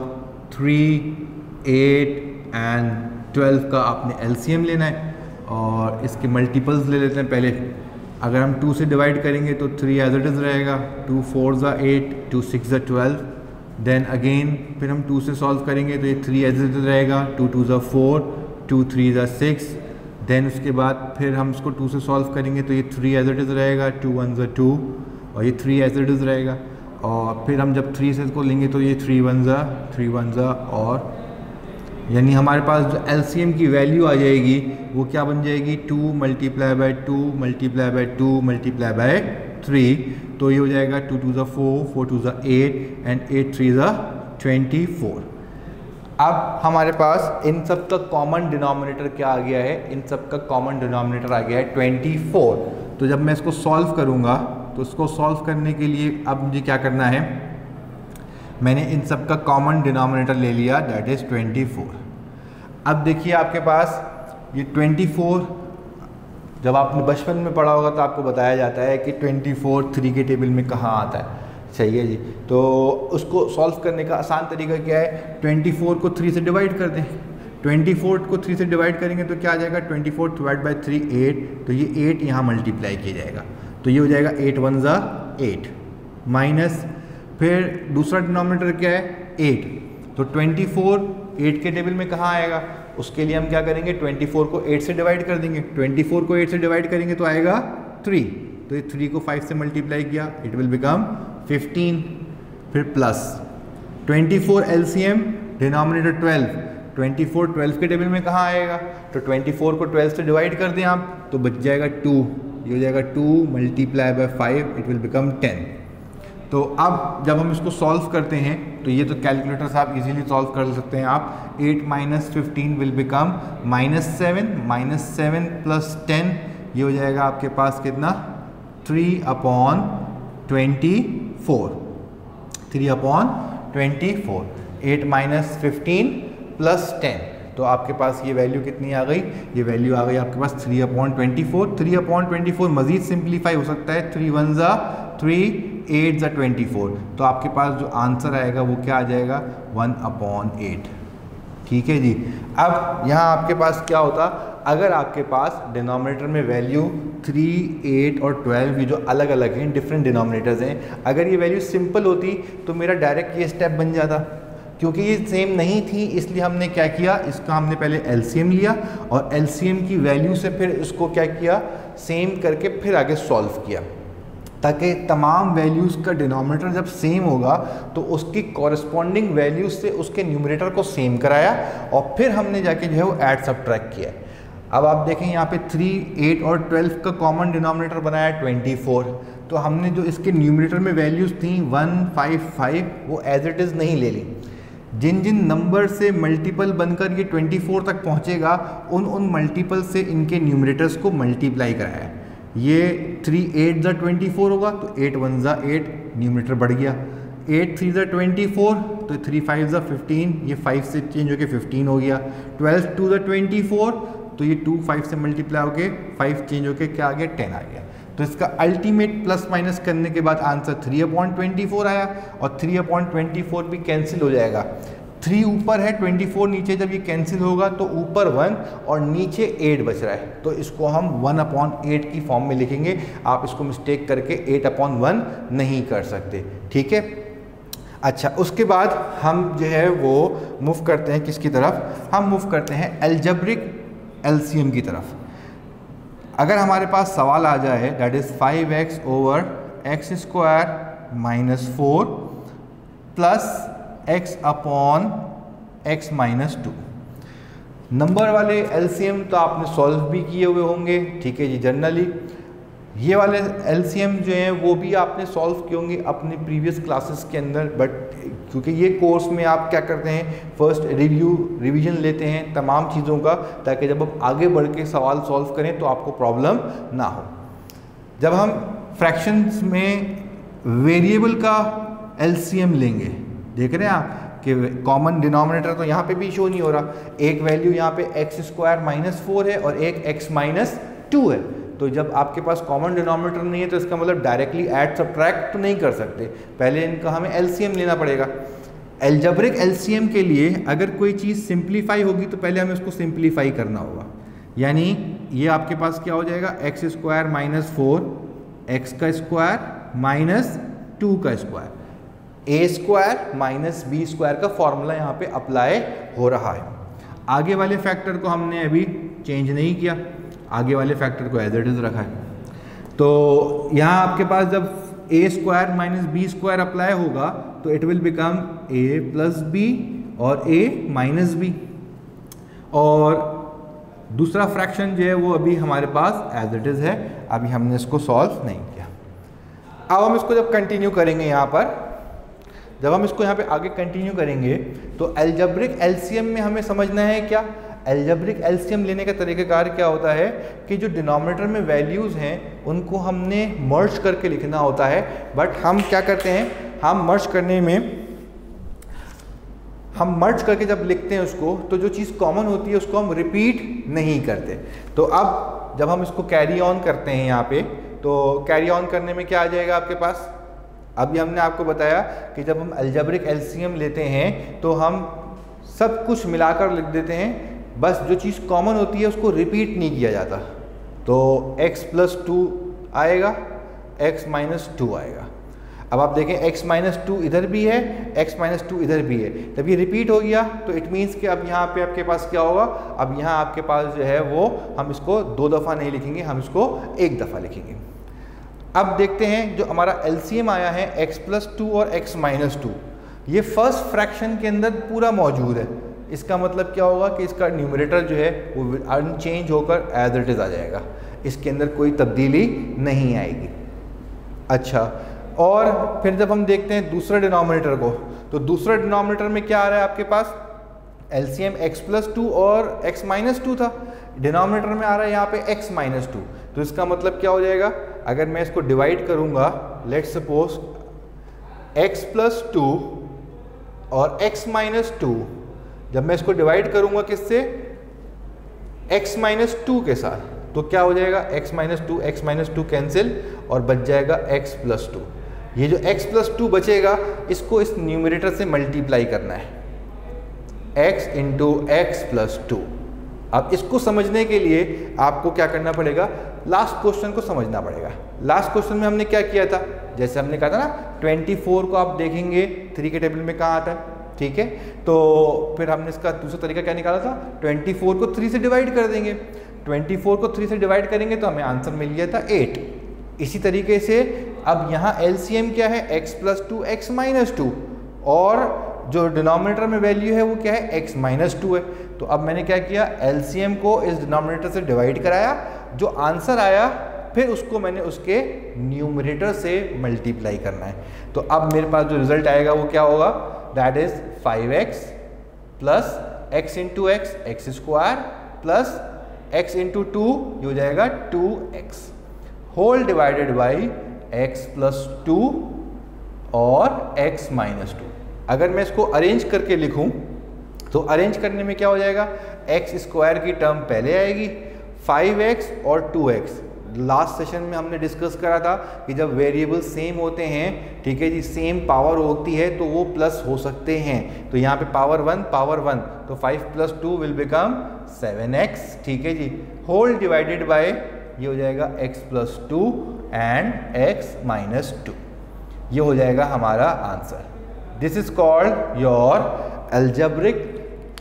3, 8 एंड 12 का आपने एलसीएम लेना है और इसके मल्टीपल्स ले लेते हैं। पहले अगर हम 2 से डिवाइड करेंगे तो 3 एज इट इज़ रहेगा, 2 4 8, 2 6 12। देन अगेन फिर हम 2 से सॉल्व करेंगे तो ये 3 एज इट इज़ रहेगा, 2 2 4, 2 3 6। देन उसके बाद फिर हम इसको 2 से सॉल्व करेंगे तो ये 3 एज इट इज़ रहेगा, 2 1 2 और ये 3 एज इट इज़ रहेगा। और फिर हम जब 3 से इसको लेंगे तो ये 3 1 और यानी हमारे पास जो एलसीएम की वैल्यू आ जाएगी वो क्या बन जाएगी, 2 multiply bye 2 multiply bye 2 multiply by 3। तो ये हो जाएगा 2 2 4, 4 2 8 एंड 8 3 24। अब हमारे पास इन सब का कॉमन डिनोमिनेटर क्या आ गया है, इन सब का कॉमन डिनोमिनेटर आ गया है 24। तो जब मैं इसको सॉल्व करूँगा तो इसको सॉल्व करने के लिए अब मुझे क्या करना है, मैंने इन सब का कॉमन डिनोमिनेटर ले लिया, दैट इज़ 24। अब देखिए आपके पास ये 24, जब आपने बचपन में पढ़ा होगा तो आपको बताया जाता है कि 24 3 के टेबल में कहाँ आता है, सही है जी। तो उसको सॉल्व करने का आसान तरीका क्या है, 24 को 3 से डिवाइड कर दें। 24 को 3 से डिवाइड करेंगे तो क्या आ जाएगा, 24 डिवाइड बाई 3 8, तो ये 8 यहाँ मल्टीप्लाई किया जाएगा, तो ये हो जाएगा 8 1 8 माइनस फिर दूसरा डिनोमिनेटर क्या है 8, तो 24 8 के टेबल में कहाँ आएगा, उसके लिए हम क्या करेंगे, 24 को 8 से डिवाइड कर देंगे। 24 को 8 से डिवाइड करेंगे तो आएगा 3, तो ये 3 को 5 से मल्टीप्लाई किया, इट विल बिकम 15। फिर प्लस 24 एलसीएम, डिनोमिनेटर 12, 24 12 के टेबल में कहाँ आएगा, तो 24 को 12 से डिवाइड कर दें आप तो बच जाएगा 2, ये हो जाएगा 2 multiply bye 5, it will become 10। तो अब जब हम इसको सॉल्व करते हैं तो ये तो कैलकुलेटर से आप इजीली सॉल्व कर सकते हैं आप। 8 माइनस 15 विल बिकम -7, -7 प्लस 10, ये हो जाएगा आपके पास कितना, 3/24, 3/24। 8 माइनस 15 प्लस 10, तो आपके पास ये वैल्यू कितनी आ गई, ये वैल्यू आ गई आपके पास 3/24। 3/24 मज़ीद सिंप्लीफाई हो सकता है, 3 1 ज़ा 3, 8 ज़ा 24, तो आपके पास जो आंसर आएगा वो क्या आ जाएगा, 1/8। ठीक है जी। अब यहाँ आपके पास क्या होता, अगर आपके पास डिनोमिनेटर में वैल्यू 3, 8 और 12 ये जो अलग अलग हैं, डिफरेंट डिनोमिनेटर्स हैं, अगर ये वैल्यू सिंपल होती तो मेरा डायरेक्ट ये स्टेप बन जाता। क्योंकि ये सेम नहीं थी इसलिए हमने क्या किया, इसका हमने पहले एलसीएम लिया और एलसीएम की वैल्यू से फिर इसको क्या किया, सेम करके फिर आगे सॉल्व किया, ताकि तमाम वैल्यूज़ का डिनोमिनेटर जब सेम होगा तो उसकी कॉरस्पॉन्डिंग वैल्यूज से उसके न्यूमरेटर को सेम कराया और फिर हमने जाके जो है वो ऐड सब्ट्रैक्ट किया। अब आप देखें यहाँ पे 3, 8 और 12 का कॉमन डिनोमिनेटर बनाया 24, तो हमने जो इसके न्यूमरेटर में वैल्यूज़ थी 1, 5, 5 वो एज इट इज़ नहीं ले ली। जिन जिन नंबर से मल्टीपल बनकर ये 24 तक पहुँचेगा उन मल्टीपल से इनके न्यूमरेटर्स को मल्टीप्लाई कराया। ये 3 8 ज़ा 24 होगा तो 8 1 ज़ा 8, न्यूमरेटर बढ़ गया। 8 3 ज़ा 24 तो 3 5 ज़ा 15, ये 5 से चेंज होके 15 हो गया। 12 2 ज़ा 24 तो ये 2 5 से मल्टीप्लाई होके 5 चेंज होके क्या आ गया, 10 आ गया। तो इसका अल्टीमेट प्लस माइनस करने के बाद आंसर 3/24 आया और 3/24 भी कैंसिल हो जाएगा। 3 ऊपर है, 24 नीचे, जब ये कैंसिल होगा तो ऊपर 1 और नीचे 8 बच रहा है, तो इसको हम 1/8 की फॉर्म में लिखेंगे। आप इसको मिस्टेक करके 8/1 नहीं कर सकते। ठीक है, अच्छा उसके बाद हम जो है वो मूव करते हैं किसकी तरफ, हम मूव करते हैं अलजेब्रिक एलसीएम की तरफ। अगर हमारे पास सवाल आ जाए that is 5x over x² - 4 plus x/(x-2), number वाले एलसीएम तो आपने सॉल्व भी किए हुए होंगे। ठीक है जी, जनरली ये वाले एलसीएम जो हैं वो भी आपने सॉल्व किए होंगे अपने प्रीवियस क्लासेस के अंदर, बट क्योंकि ये कोर्स में आप क्या करते हैं, फर्स्ट रिवीजन लेते हैं तमाम चीज़ों का, ताकि जब आप आगे बढ़ के सवाल सॉल्व करें तो आपको प्रॉब्लम ना हो। जब हम फ्रैक्शंस में वेरिएबल का एलसीएम लेंगे, देख रहे हैं आप कि कॉमन डिनोमिनेटर तो यहाँ पे भी शो नहीं हो रहा, एक वैल्यू यहाँ पे x² - 4 है और एक x - 2 है। तो जब आपके पास कॉमन डिनोमिनेटर नहीं है तो इसका मतलब डायरेक्टली ऐड सब्ट्रैक्ट तो नहीं कर सकते, पहले इनका हमें एलसीएम लेना पड़ेगा। अलजेब्रिक एलसीएम के लिए अगर कोई चीज़ सिंप्लीफाई होगी तो पहले हमें उसको सिंप्लीफाई करना होगा, यानी ये आपके पास क्या हो जाएगा, x² - 4 x² - 2 का स्क्वायर, a² - b² का फॉर्मूला यहाँ पे अप्लाई हो रहा है। आगे वाले फैक्टर को हमने अभी चेंज नहीं किया, आगे वाले फैक्टर को एज इट इज़ रखा है। तो यहाँ आपके पास जब a² - b² अप्लाई होगा तो it will become a + b और a - b, और दूसरा फ्रैक्शन जो है वो अभी हमारे पास एज इट इज़ है, अभी हमने इसको सॉल्व नहीं किया। अब हम इसको जब कंटिन्यू करेंगे यहाँ पर, जब हम इसको यहाँ पे आगे कंटिन्यू करेंगे तो अलजेब्रिक एलसीएम में हमें समझना है क्या, अलजेब्रिक एलसीएम लेने का तरीक़ाकार क्या होता है कि जो डिनोमिनेटर में वैल्यूज़ हैं उनको हमने मर्ज करके लिखना होता है। बट हम क्या करते हैं, हम मर्ज करने में, हम मर्ज करके जब लिखते हैं उसको तो जो चीज़ कॉमन होती है उसको हम रिपीट नहीं करते। तो अब जब हम इसको कैरी ऑन करते हैं यहाँ पे, तो कैरी ऑन करने में क्या आ जाएगा आपके पास, अभी हमने आपको बताया कि जब हम अलजेब्रिक एलसीएम लेते हैं तो हम सब कुछ मिलाकर लिख देते हैं, बस जो चीज़ कॉमन होती है उसको रिपीट नहीं किया जाता। तो x + 2 आएगा, x - 2 आएगा। अब आप देखें x माइनस टू इधर भी है, x माइनस टू इधर भी है, जब ये रिपीट हो गया तो इट मीन्स कि अब यहाँ पे आपके पास क्या होगा, अब यहाँ आपके पास जो है वो हम इसको 2 दफ़ा नहीं लिखेंगे, हम इसको 1 दफ़ा लिखेंगे। अब देखते हैं जो हमारा एलसीएम आया है x प्लस टू और x माइनस टू, ये फर्स्ट फ्रैक्शन के अंदर पूरा मौजूद है। इसका मतलब क्या होगा कि इसका न्यूमरेटर जो है वो अनचेंज होकर एज इट इज़ आ जाएगा, इसके अंदर कोई तब्दीली नहीं आएगी। अच्छा, और फिर जब हम देखते हैं दूसरा डिनोमिनेटर को, तो दूसरा डिनोमिनेटर में क्या आ रहा है आपके पास, एलसीएम x प्लस टू और x माइनस टू था, डिनोमिनेटर में आ रहा है यहाँ पे x माइनस टू। तो इसका मतलब क्या हो जाएगा, अगर मैं इसको डिवाइड करूँगा, let's suppose x plus two और x माइनस टू, जब मैं इसको डिवाइड करूँगा किससे, x माइनस टू के साथ, तो क्या हो जाएगा, x माइनस टू कैंसिल और बच जाएगा x प्लस टू। ये जो x प्लस टू बचेगा इसको इस न्यूमरेटर से मल्टीप्लाई करना है, x into x plus two. अब इसको समझने के लिए आपको क्या करना पड़ेगा, लास्ट क्वेश्चन को समझना पड़ेगा। लास्ट क्वेश्चन में हमने क्या किया था, जैसे हमने कहा था ना 24 को आप देखेंगे 3 के टेबल में कहाँ आता है, ठीक है। तो फिर हमने इसका दूसरा तरीका क्या निकाला था, 24 को 3 से डिवाइड कर देंगे, 24 को 3 से डिवाइड करेंगे तो हमें आंसर मिल गया था 8। इसी तरीके से अब यहाँ एलसीएम क्या है, x plus to x minus two, और जो डिनोमिनेटर में वैल्यू है वो क्या है, x माइनस टू है। तो अब मैंने क्या किया, एलसीएम को इस डिनोमिनेटर से डिवाइड कराया, जो आंसर आया फिर उसको मैंने उसके न्यूमरेटर से मल्टीप्लाई करना है। तो अब मेरे पास जो रिजल्ट आएगा वो क्या होगा, that is 5x plus x into x, x square plus x into two, ये हो जाएगा 2x whole divided by x plus two और x माइनस टू। अगर मैं इसको अरेंज करके लिखूं तो अरेंज करने में क्या हो जाएगा, x स्क्वायर की टर्म पहले आएगी, 5x और 2x। लास्ट सेशन में हमने डिस्कस करा था कि जब वेरिएबल सेम होते हैं, ठीक है जी, सेम पावर होती है तो वो प्लस हो सकते हैं। तो यहाँ पे पावर 1, तो 5 प्लस 2 विल बिकम 7x, ठीक है जी, होल डिवाइडेड बाय ये हो जाएगा x plus to and x minus to. ये हो जाएगा हमारा answer. This is called your algebraic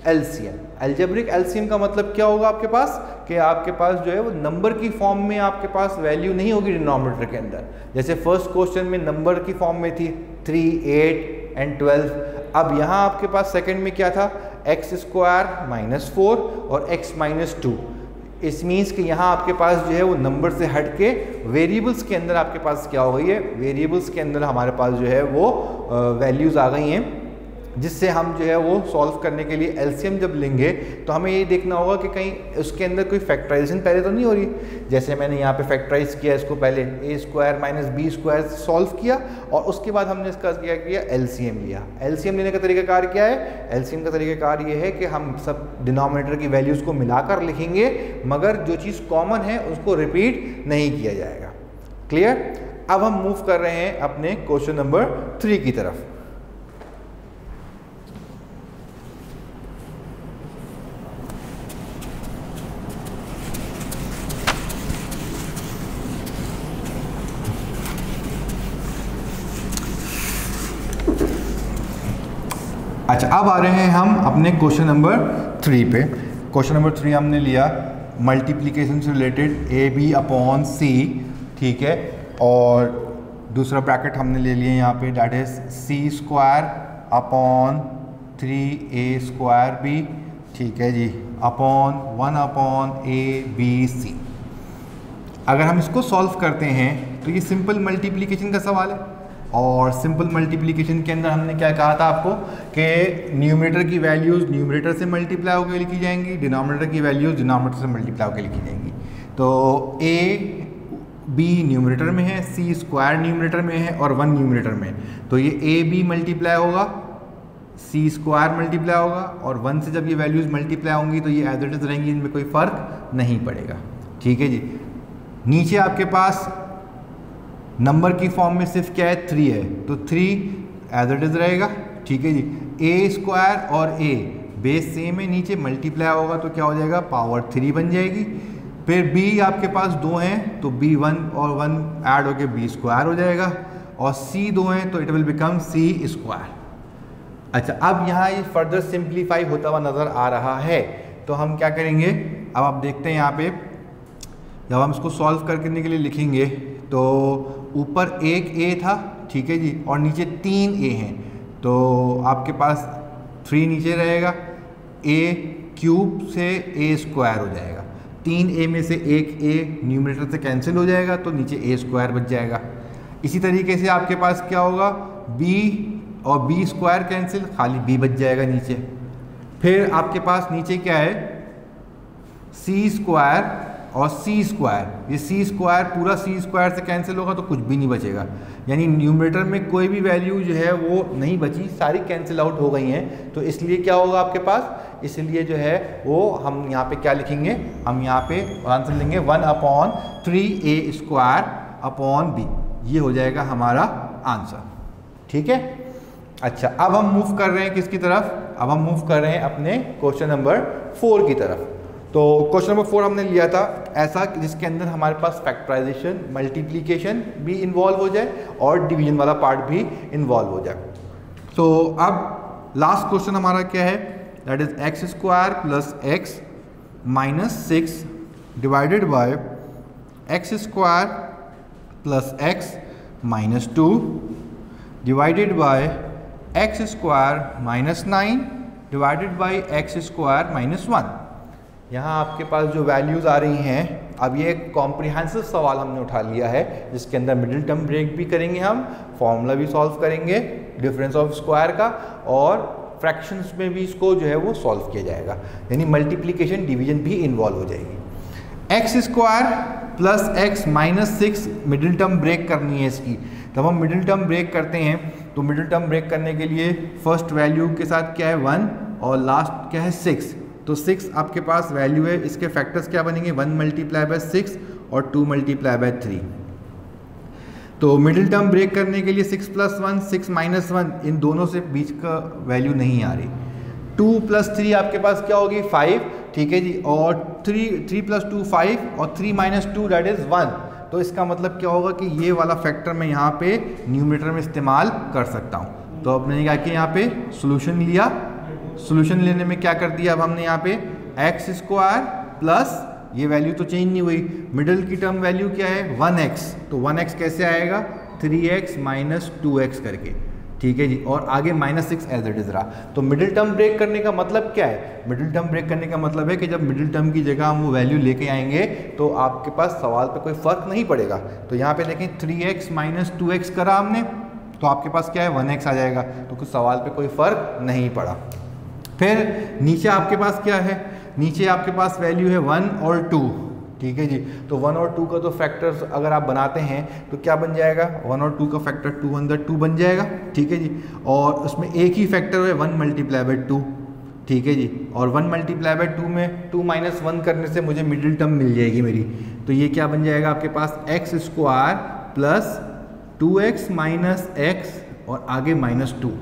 LCM. Algebraic LCM का मतलब क्या होगा आपके पास, कि आपके पास जो है वो नंबर की फॉर्म में आपके पास वैल्यू नहीं होगी डिनोमिनेटर के अंदर। जैसे फर्स्ट क्वेश्चन में नंबर की फॉर्म में थी 3, 8 एंड 12। अब यहाँ आपके पास सेकंड में क्या था, एक्स स्क्वायर माइनस 4 और x माइनस टू। इस मीन्स कि यहाँ आपके पास जो है वो नंबर से हट के वेरिएबल्स के अंदर आपके पास क्या हो गई है, वेरिएबल्स के अंदर हमारे पास जो है वो वैल्यूज़ आ गई हैं, जिससे हम जो है वो सॉल्व करने के लिए एलसीएम जब लेंगे तो हमें ये देखना होगा कि कहीं उसके अंदर कोई फैक्टराइजेशन पहले तो नहीं हो रही। जैसे मैंने यहाँ पे फैक्टराइज किया इसको, पहले a square minus b square solve किया और उसके बाद हमने इसका क्या किया, एलसीएम लिया। एलसीएम लेने का तरीकाकार क्या है, एलसीएम का तरीकाकार ये है कि हम सब डिनोमिनेटर की वैल्यूज़ को मिलाकर लिखेंगे, मगर जो चीज़ कॉमन है उसको रिपीट नहीं किया जाएगा। क्लियर। अब हम मूव कर रहे हैं अपने क्वेश्चन नंबर 3 की तरफ। अच्छा, अब आ रहे हैं हम अपने क्वेश्चन नंबर 3 पे। क्वेश्चन नंबर 3 हमने लिया मल्टीप्लिकेशन से रिलेटेड AB अपॉन C, ठीक है, और दूसरा ब्रैकेट हमने ले लिया यहाँ पे, that is C square upon 3A square B, ठीक है जी, अपॉन 1 अपॉन ABC। अगर हम इसको सॉल्व करते हैं तो ये सिंपल मल्टीप्लिकेशन का सवाल है, और सिंपल मल्टीप्लिकेशन के अंदर हमने क्या कहा था आपको कि न्यूमरेटर की वैल्यूज़ न्यूमरेटर से मल्टीप्लाई होकर लिखी जाएंगी, डिनोमिनेटर की वैल्यूज़ डिनोमिनेटर से मल्टीप्लाई होकर लिखी जाएंगी। तो a b न्यूमरेटर में है, c स्क्वायर न्यूमरेटर में है और 1 न्यूमरेटर में है। तो ये a b मल्टीप्लाई होगा, c स्क्वायर मल्टीप्लाई होगा, और 1 से जब ये वैल्यूज़ मल्टीप्लाई होंगी तो ये एज इट इज़ रहेंगी, इनमें कोई फ़र्क नहीं पड़ेगा, ठीक है जी। नीचे आपके पास नंबर की फॉर्म में सिर्फ क्या है, 3 है, तो 3 एज इट इज़ रहेगा, ठीक है जी। a स्क्वायर और a बेस सेम है, नीचे मल्टीप्लाई होगा तो क्या हो जाएगा, पावर 3 बन जाएगी। फिर b आपके पास 2 हैं तो b 1 और 1 ऐड होके b स्क्वायर हो जाएगा, और c 2 हैं तो it will become c square. अच्छा, अब यहाँ ये फर्दर सिंप्लीफाई होता हुआ नज़र आ रहा है, तो हम क्या करेंगे, अब आप देखते हैं यहाँ पे जब हम इसको सॉल्व करने के लिए लिखेंगे तो ऊपर एक a था, ठीक है जी, और नीचे 3 a हैं, तो आपके पास 3 नीचे रहेगा, a क्यूब से a स्क्वायर हो जाएगा, 3a में से एक a न्यूमरेटर से कैंसिल हो जाएगा तो नीचे a स्क्वायर बच जाएगा। इसी तरीके से आपके पास क्या होगा, b और b स्क्वायर कैंसिल, खाली b बच जाएगा नीचे। फिर आपके पास नीचे क्या है, c स्क्वायर और c स्क्वायर, ये c स्क्वायर पूरा c स्क्वायर से कैंसिल होगा तो कुछ भी नहीं बचेगा, यानी न्यूमरेटर में कोई भी वैल्यू जो है वो नहीं बची, सारी कैंसिल आउट हो गई हैं। तो इसलिए क्या होगा आपके पास, इसलिए जो है वो हम यहाँ पे क्या लिखेंगे, हम यहाँ पे आंसर लेंगे 1/3a स्क्वायर अपॉन b, ये हो जाएगा हमारा आंसर, ठीक है। अच्छा, अब हम मूव कर रहे हैं किसकी तरफ, अब हम मूव कर रहे हैं अपने क्वेश्चन नंबर 4 की तरफ। तो क्वेश्चन नंबर 4 हमने लिया था ऐसा जिसके अंदर हमारे पास फैक्टराइजेशन, मल्टीप्लिकेशन भी इन्वॉल्व हो जाए और डिवीजन वाला पार्ट भी इन्वॉल्व हो जाए। तो अब लास्ट क्वेश्चन हमारा क्या है, that is x square plus x minus 6 divided by x square plus x minus 2 divided by x square minus 9 divided by x square minus 1। यहाँ आपके पास जो वैल्यूज़ आ रही हैं, अब ये एक कॉम्प्रिहेंसिव सवाल हमने उठा लिया है जिसके अंदर मिडिल टर्म ब्रेक भी करेंगे, हम फॉर्मूला भी सॉल्व करेंगे डिफरेंस ऑफ स्क्वायर का, और फ्रैक्शंस में भी इसको जो है वो सॉल्व किया जाएगा, यानी मल्टीप्लिकेशन डिवीजन भी इन्वॉल्व हो जाएगी। X square plus x minus 6 middle term break करनी है इसकी। जब हम मिडिल टर्म ब्रेक करते हैं तो मिडिल टर्म ब्रेक करने के लिए फर्स्ट वैल्यू के साथ क्या है 1 और लास्ट क्या है 6, तो 6 आपके पास वैल्यू है, इसके फैक्टर्स क्या बनेंगे 1 मल्टीप्लाई बाय 6 और 2 मल्टीप्लाई बाय 3। तो मिडिल टर्म ब्रेक करने के लिए 6 + 1 6 - 1, इन दोनों से बीच का वैल्यू नहीं आ रही। 2 + 3 आपके पास क्या होगी 5, ठीक है जी, और 3 + 2 5 और 3 - 2 दैट इज 1। तो इसका मतलब क्या होगा कि ये वाला फैक्टर मैं यहाँ पे न्यूमरेटर में इस्तेमाल कर सकता हूँ। तो अब मैंने क्या किया, यहाँ पे सोल्यूशन लिया, सोल्यूशन लेने में क्या कर दिया, अब हमने यहाँ पे एक्स स्क्वायर प्लस ये वैल्यू तो चेंज नहीं हुई, मिडिल की टर्म वैल्यू क्या है 1x, तो 1x कैसे आएगा 3x - 2x करके, ठीक है जी, और आगे -6 एज इट इज रहा। तो मिडिल टर्म ब्रेक करने का मतलब क्या है, मिडिल टर्म ब्रेक करने का मतलब है कि जब मिडिल टर्म की जगह हम वो वैल्यू लेके आएंगे तो आपके पास सवाल पे कोई फर्क नहीं पड़ेगा। तो यहाँ पे देखें 3x - 2x करा हमने, तो आपके पास क्या है 1x आ जाएगा, तो कुछ सवाल पे कोई फर्क नहीं पड़ा। फिर नीचे आपके पास क्या है, नीचे आपके पास वैल्यू है 1 और 2, ठीक है जी, तो 1 और 2 का तो फैक्टर्स अगर आप बनाते हैं तो क्या बन जाएगा, 1 और 2 का फैक्टर 2 बन जाएगा, ठीक है जी, और उसमें एक ही फैक्टर है 1 मल्टीप्लाई बाय 2, ठीक है जी, और 1 मल्टीप्लाई बाय 2 में 2 - 1 करने से मुझे मिडिल टर्म मिल जाएगी मेरी। तो ये क्या बन जाएगा आपके पास x square plus 2x - x और आगे -2।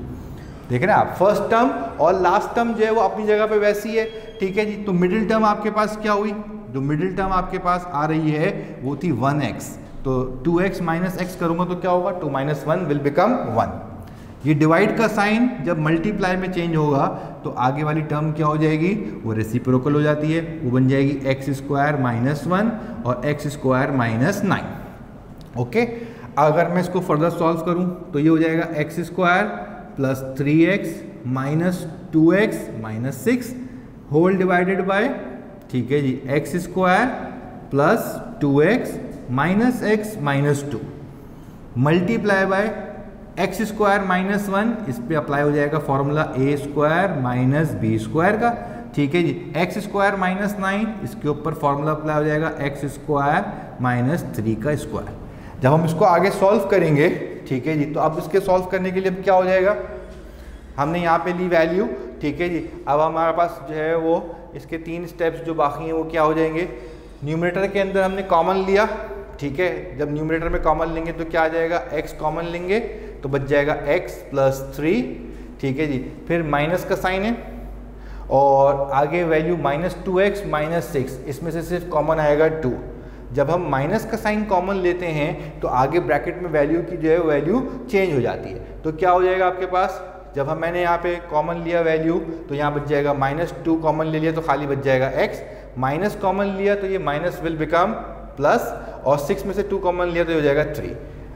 देख रहे हैं आप, फर्स्ट टर्म और लास्ट टर्म जो है वो अपनी जगह पे वैसी है, ठीक है जी। तो मिडिल टर्म आपके पास क्या हुई, जो मिडिल टर्म आपके पास आ रही है वो थी 1x, तो 2x - x करूँगा तो क्या होगा 2 - 1 विल बिकम 1। ये डिवाइड का साइन जब मल्टीप्लाई में चेंज होगा तो आगे वाली टर्म क्या हो जाएगी, वो रेसिप्रोकल हो जाती है, वो बन जाएगी x स्क्वायर -1 और x स्क्वायर -9। ओके, अगर मैं इसको फर्दर सॉल्व करूँ तो ये हो जाएगा x square plus 3x - 2x - 6 whole divided by, ठीक है जी, x square plus 2x - x - 2 multiply by x square -1, इस पे अप्लाई हो जाएगा formula a square - b square का, ठीक है जी, x स्क्वायर -9 इसके ऊपर फॉर्मूला अप्लाई हो जाएगा x स्क्वायर -3 का स्क्वायर। जब हम इसको आगे सॉल्व करेंगे, ठीक है जी, तो अब इसके सॉल्व करने के लिए अब क्या हो जाएगा, हमने यहाँ पे ली वैल्यू, ठीक है जी, अब हमारे पास जो है वो इसके 3 स्टेप्स जो बाकी हैं वो क्या हो जाएंगे, न्यूमरेटर के अंदर हमने कॉमन लिया, ठीक है, जब न्यूमरेटर में कॉमन लेंगे तो क्या आ जाएगा x कॉमन लेंगे तो बच जाएगा x + 3, ठीक है जी, फिर माइनस का साइन है और आगे वैल्यू -2x - 6, इसमें से सिर्फ कॉमन आएगा 2, जब हम माइनस का साइन कॉमन लेते हैं तो आगे ब्रैकेट में वैल्यू की जो है वैल्यू चेंज हो जाती है। तो क्या हो जाएगा आपके पास, जब मैंने यहाँ पे कॉमन लिया वैल्यू तो यहाँ बच जाएगा -2, कॉमन ले लिया तो खाली बच जाएगा x, माइनस कॉमन लिया तो ये माइनस विल बिकम प्लस, और 6 में से 2 कॉमन लिया तो ये हो जाएगा 3।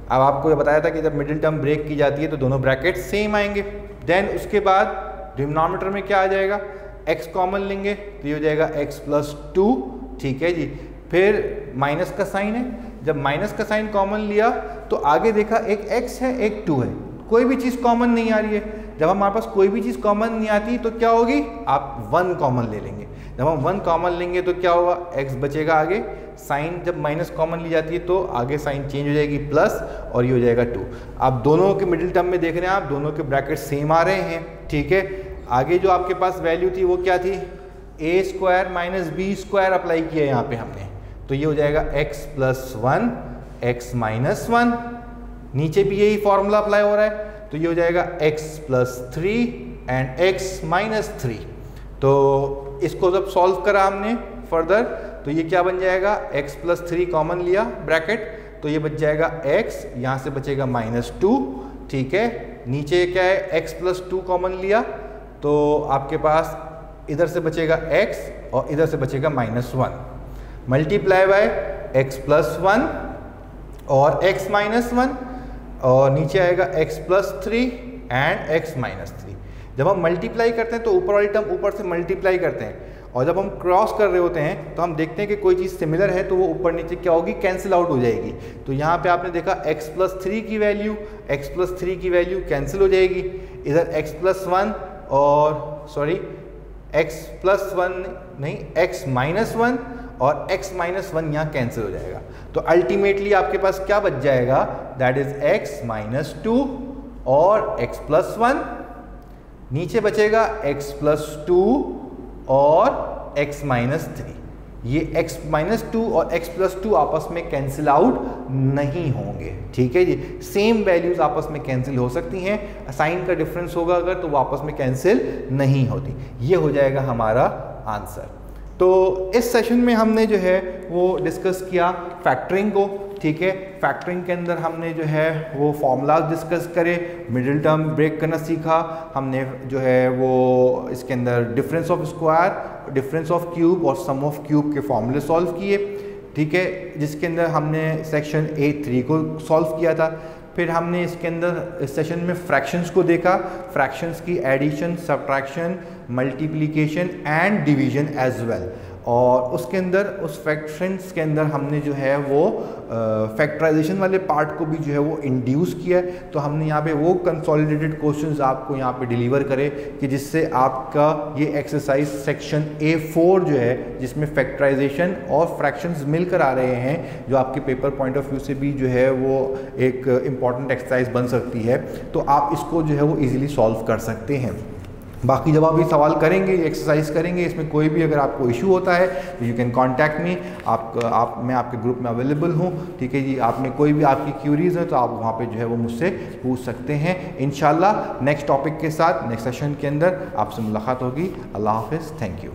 अब आपको ये बताया था कि जब मिडिल टर्म ब्रेक की जाती है तो दोनों ब्रैकेट सेम आएंगे। देन उसके बाद डिनोमिनेटर में क्या आ जाएगा, x कॉमन लेंगे तो ये हो जाएगा x + 2, ठीक है जी। फिर माइनस का साइन है, जब माइनस का साइन कॉमन लिया तो आगे देखा एक x है एक 2 है, कोई भी चीज़ कॉमन नहीं आ रही है। जब हमारे पास कोई भी चीज़ कॉमन नहीं आती तो क्या होगी, आप 1 कॉमन ले लेंगे। जब हम 1 कॉमन लेंगे तो क्या होगा, x बचेगा आगे, साइन जब माइनस कॉमन ली जाती है तो आगे साइन चेंज हो जाएगी प्लस, और ये हो जाएगा 2। आप दोनों के मिडिल टर्म में देख रहे हैं, आप दोनों के ब्रैकेट सेम आ रहे हैं, ठीक है। आगे जो आपके पास वैल्यू थी वो क्या थी, a² - b² अप्लाई किया यहाँ पे हमने, तो ये हो जाएगा x + 1 x - 1। नीचे भी यही फॉर्मूला अप्लाई हो रहा है, तो ये हो जाएगा x + 3 एंड x - 3। तो इसको जब सॉल्व करा हमने फर्दर तो ये क्या बन जाएगा, x + 3 कॉमन लिया ब्रैकेट तो ये बच जाएगा x, यहाँ से बचेगा -2, ठीक है। नीचे क्या है, x + 2 कॉमन लिया तो आपके पास इधर से बचेगा x और इधर से बचेगा -1, मल्टीप्लाई बाय x + 1 और x - 1, और नीचे आएगा x + 3 एंड x - 3। जब हम मल्टीप्लाई करते हैं तो ऊपर वाली टर्म ऊपर से मल्टीप्लाई करते हैं, और जब हम क्रॉस कर रहे होते हैं तो हम देखते हैं कि कोई चीज़ सिमिलर है तो वो ऊपर नीचे क्या होगी, कैंसिल आउट हो जाएगी। तो यहाँ पे आपने देखा x + 3 की वैल्यू, x + 3 की वैल्यू कैंसिल हो जाएगी, इधर x + 1 और सॉरी x + 1 नहीं x - 1 और x - 1 यहाँ कैंसिल हो जाएगा। तो अल्टीमेटली आपके पास क्या बच जाएगा, दैट इज x - 2 और x + 1, नीचे बचेगा x + 2 और x - 3। ये x - 2 और x + 2 आपस में कैंसिल आउट नहीं होंगे, ठीक है जी। सेम वैल्यूज आपस में कैंसिल हो सकती हैं, साइन का डिफरेंस होगा अगर तो वो आपस में कैंसिल नहीं होती। ये हो जाएगा हमारा आंसर। तो इस सेशन में हमने जो है वो डिस्कस किया फैक्टरिंग को, ठीक है। फैक्टरिंग के अंदर हमने जो है वो फॉर्मूलाज डिस्कस करे, मिडिल टर्म ब्रेक करना सीखा हमने, जो है वो इसके अंदर difference of square, difference of cube और सम ऑफ क्यूब के फॉर्मूले सॉल्व किए, ठीक है। जिसके अंदर हमने सेक्शन A3 को सॉल्व किया था। फिर हमने इसके अंदर इस सेशन में फ्रैक्शंस को देखा, फ्रैक्शंस की addition, subtraction, multiplication and division as well. और उसके अंदर उस फ्रैक्शंस के अंदर हमने जो है वो फैक्टराइजेशन वाले पार्ट को भी जो है वो इंड्यूस किया। तो हमने यहाँ पे वो कंसोलिडेटेड क्वेश्चंस आपको यहाँ पे डिलीवर करे कि जिससे आपका ये एक्सरसाइज सेक्शन A4 जो है, जिसमें फैक्टराइजेशन और फ्रैक्शंस मिलकर आ रहे हैं, जो आपके पेपर पॉइंट ऑफ व्यू से भी जो है वो एक इम्पॉर्टेंट एक्सरसाइज बन सकती है, तो आप इसको जो है वो ईजिली सॉल्व कर सकते हैं। बाकी जब आप ये सवाल करेंगे, एक्सरसाइज करेंगे, इसमें कोई भी अगर आपको इशू होता है तो यू कैन कॉन्टैक्ट मी। मैं आपके ग्रुप में अवेलेबल हूँ, ठीक है जी। आप में कोई भी आपकी क्यूरीज है तो आप वहाँ पे जो है वो मुझसे पूछ सकते हैं। इंशाल्लाह नेक्स्ट टॉपिक के साथ नेक्स्ट सेशन के अंदर आपसे मुलाकात होगी। अल्लाह हाफिज़, थैंक यू।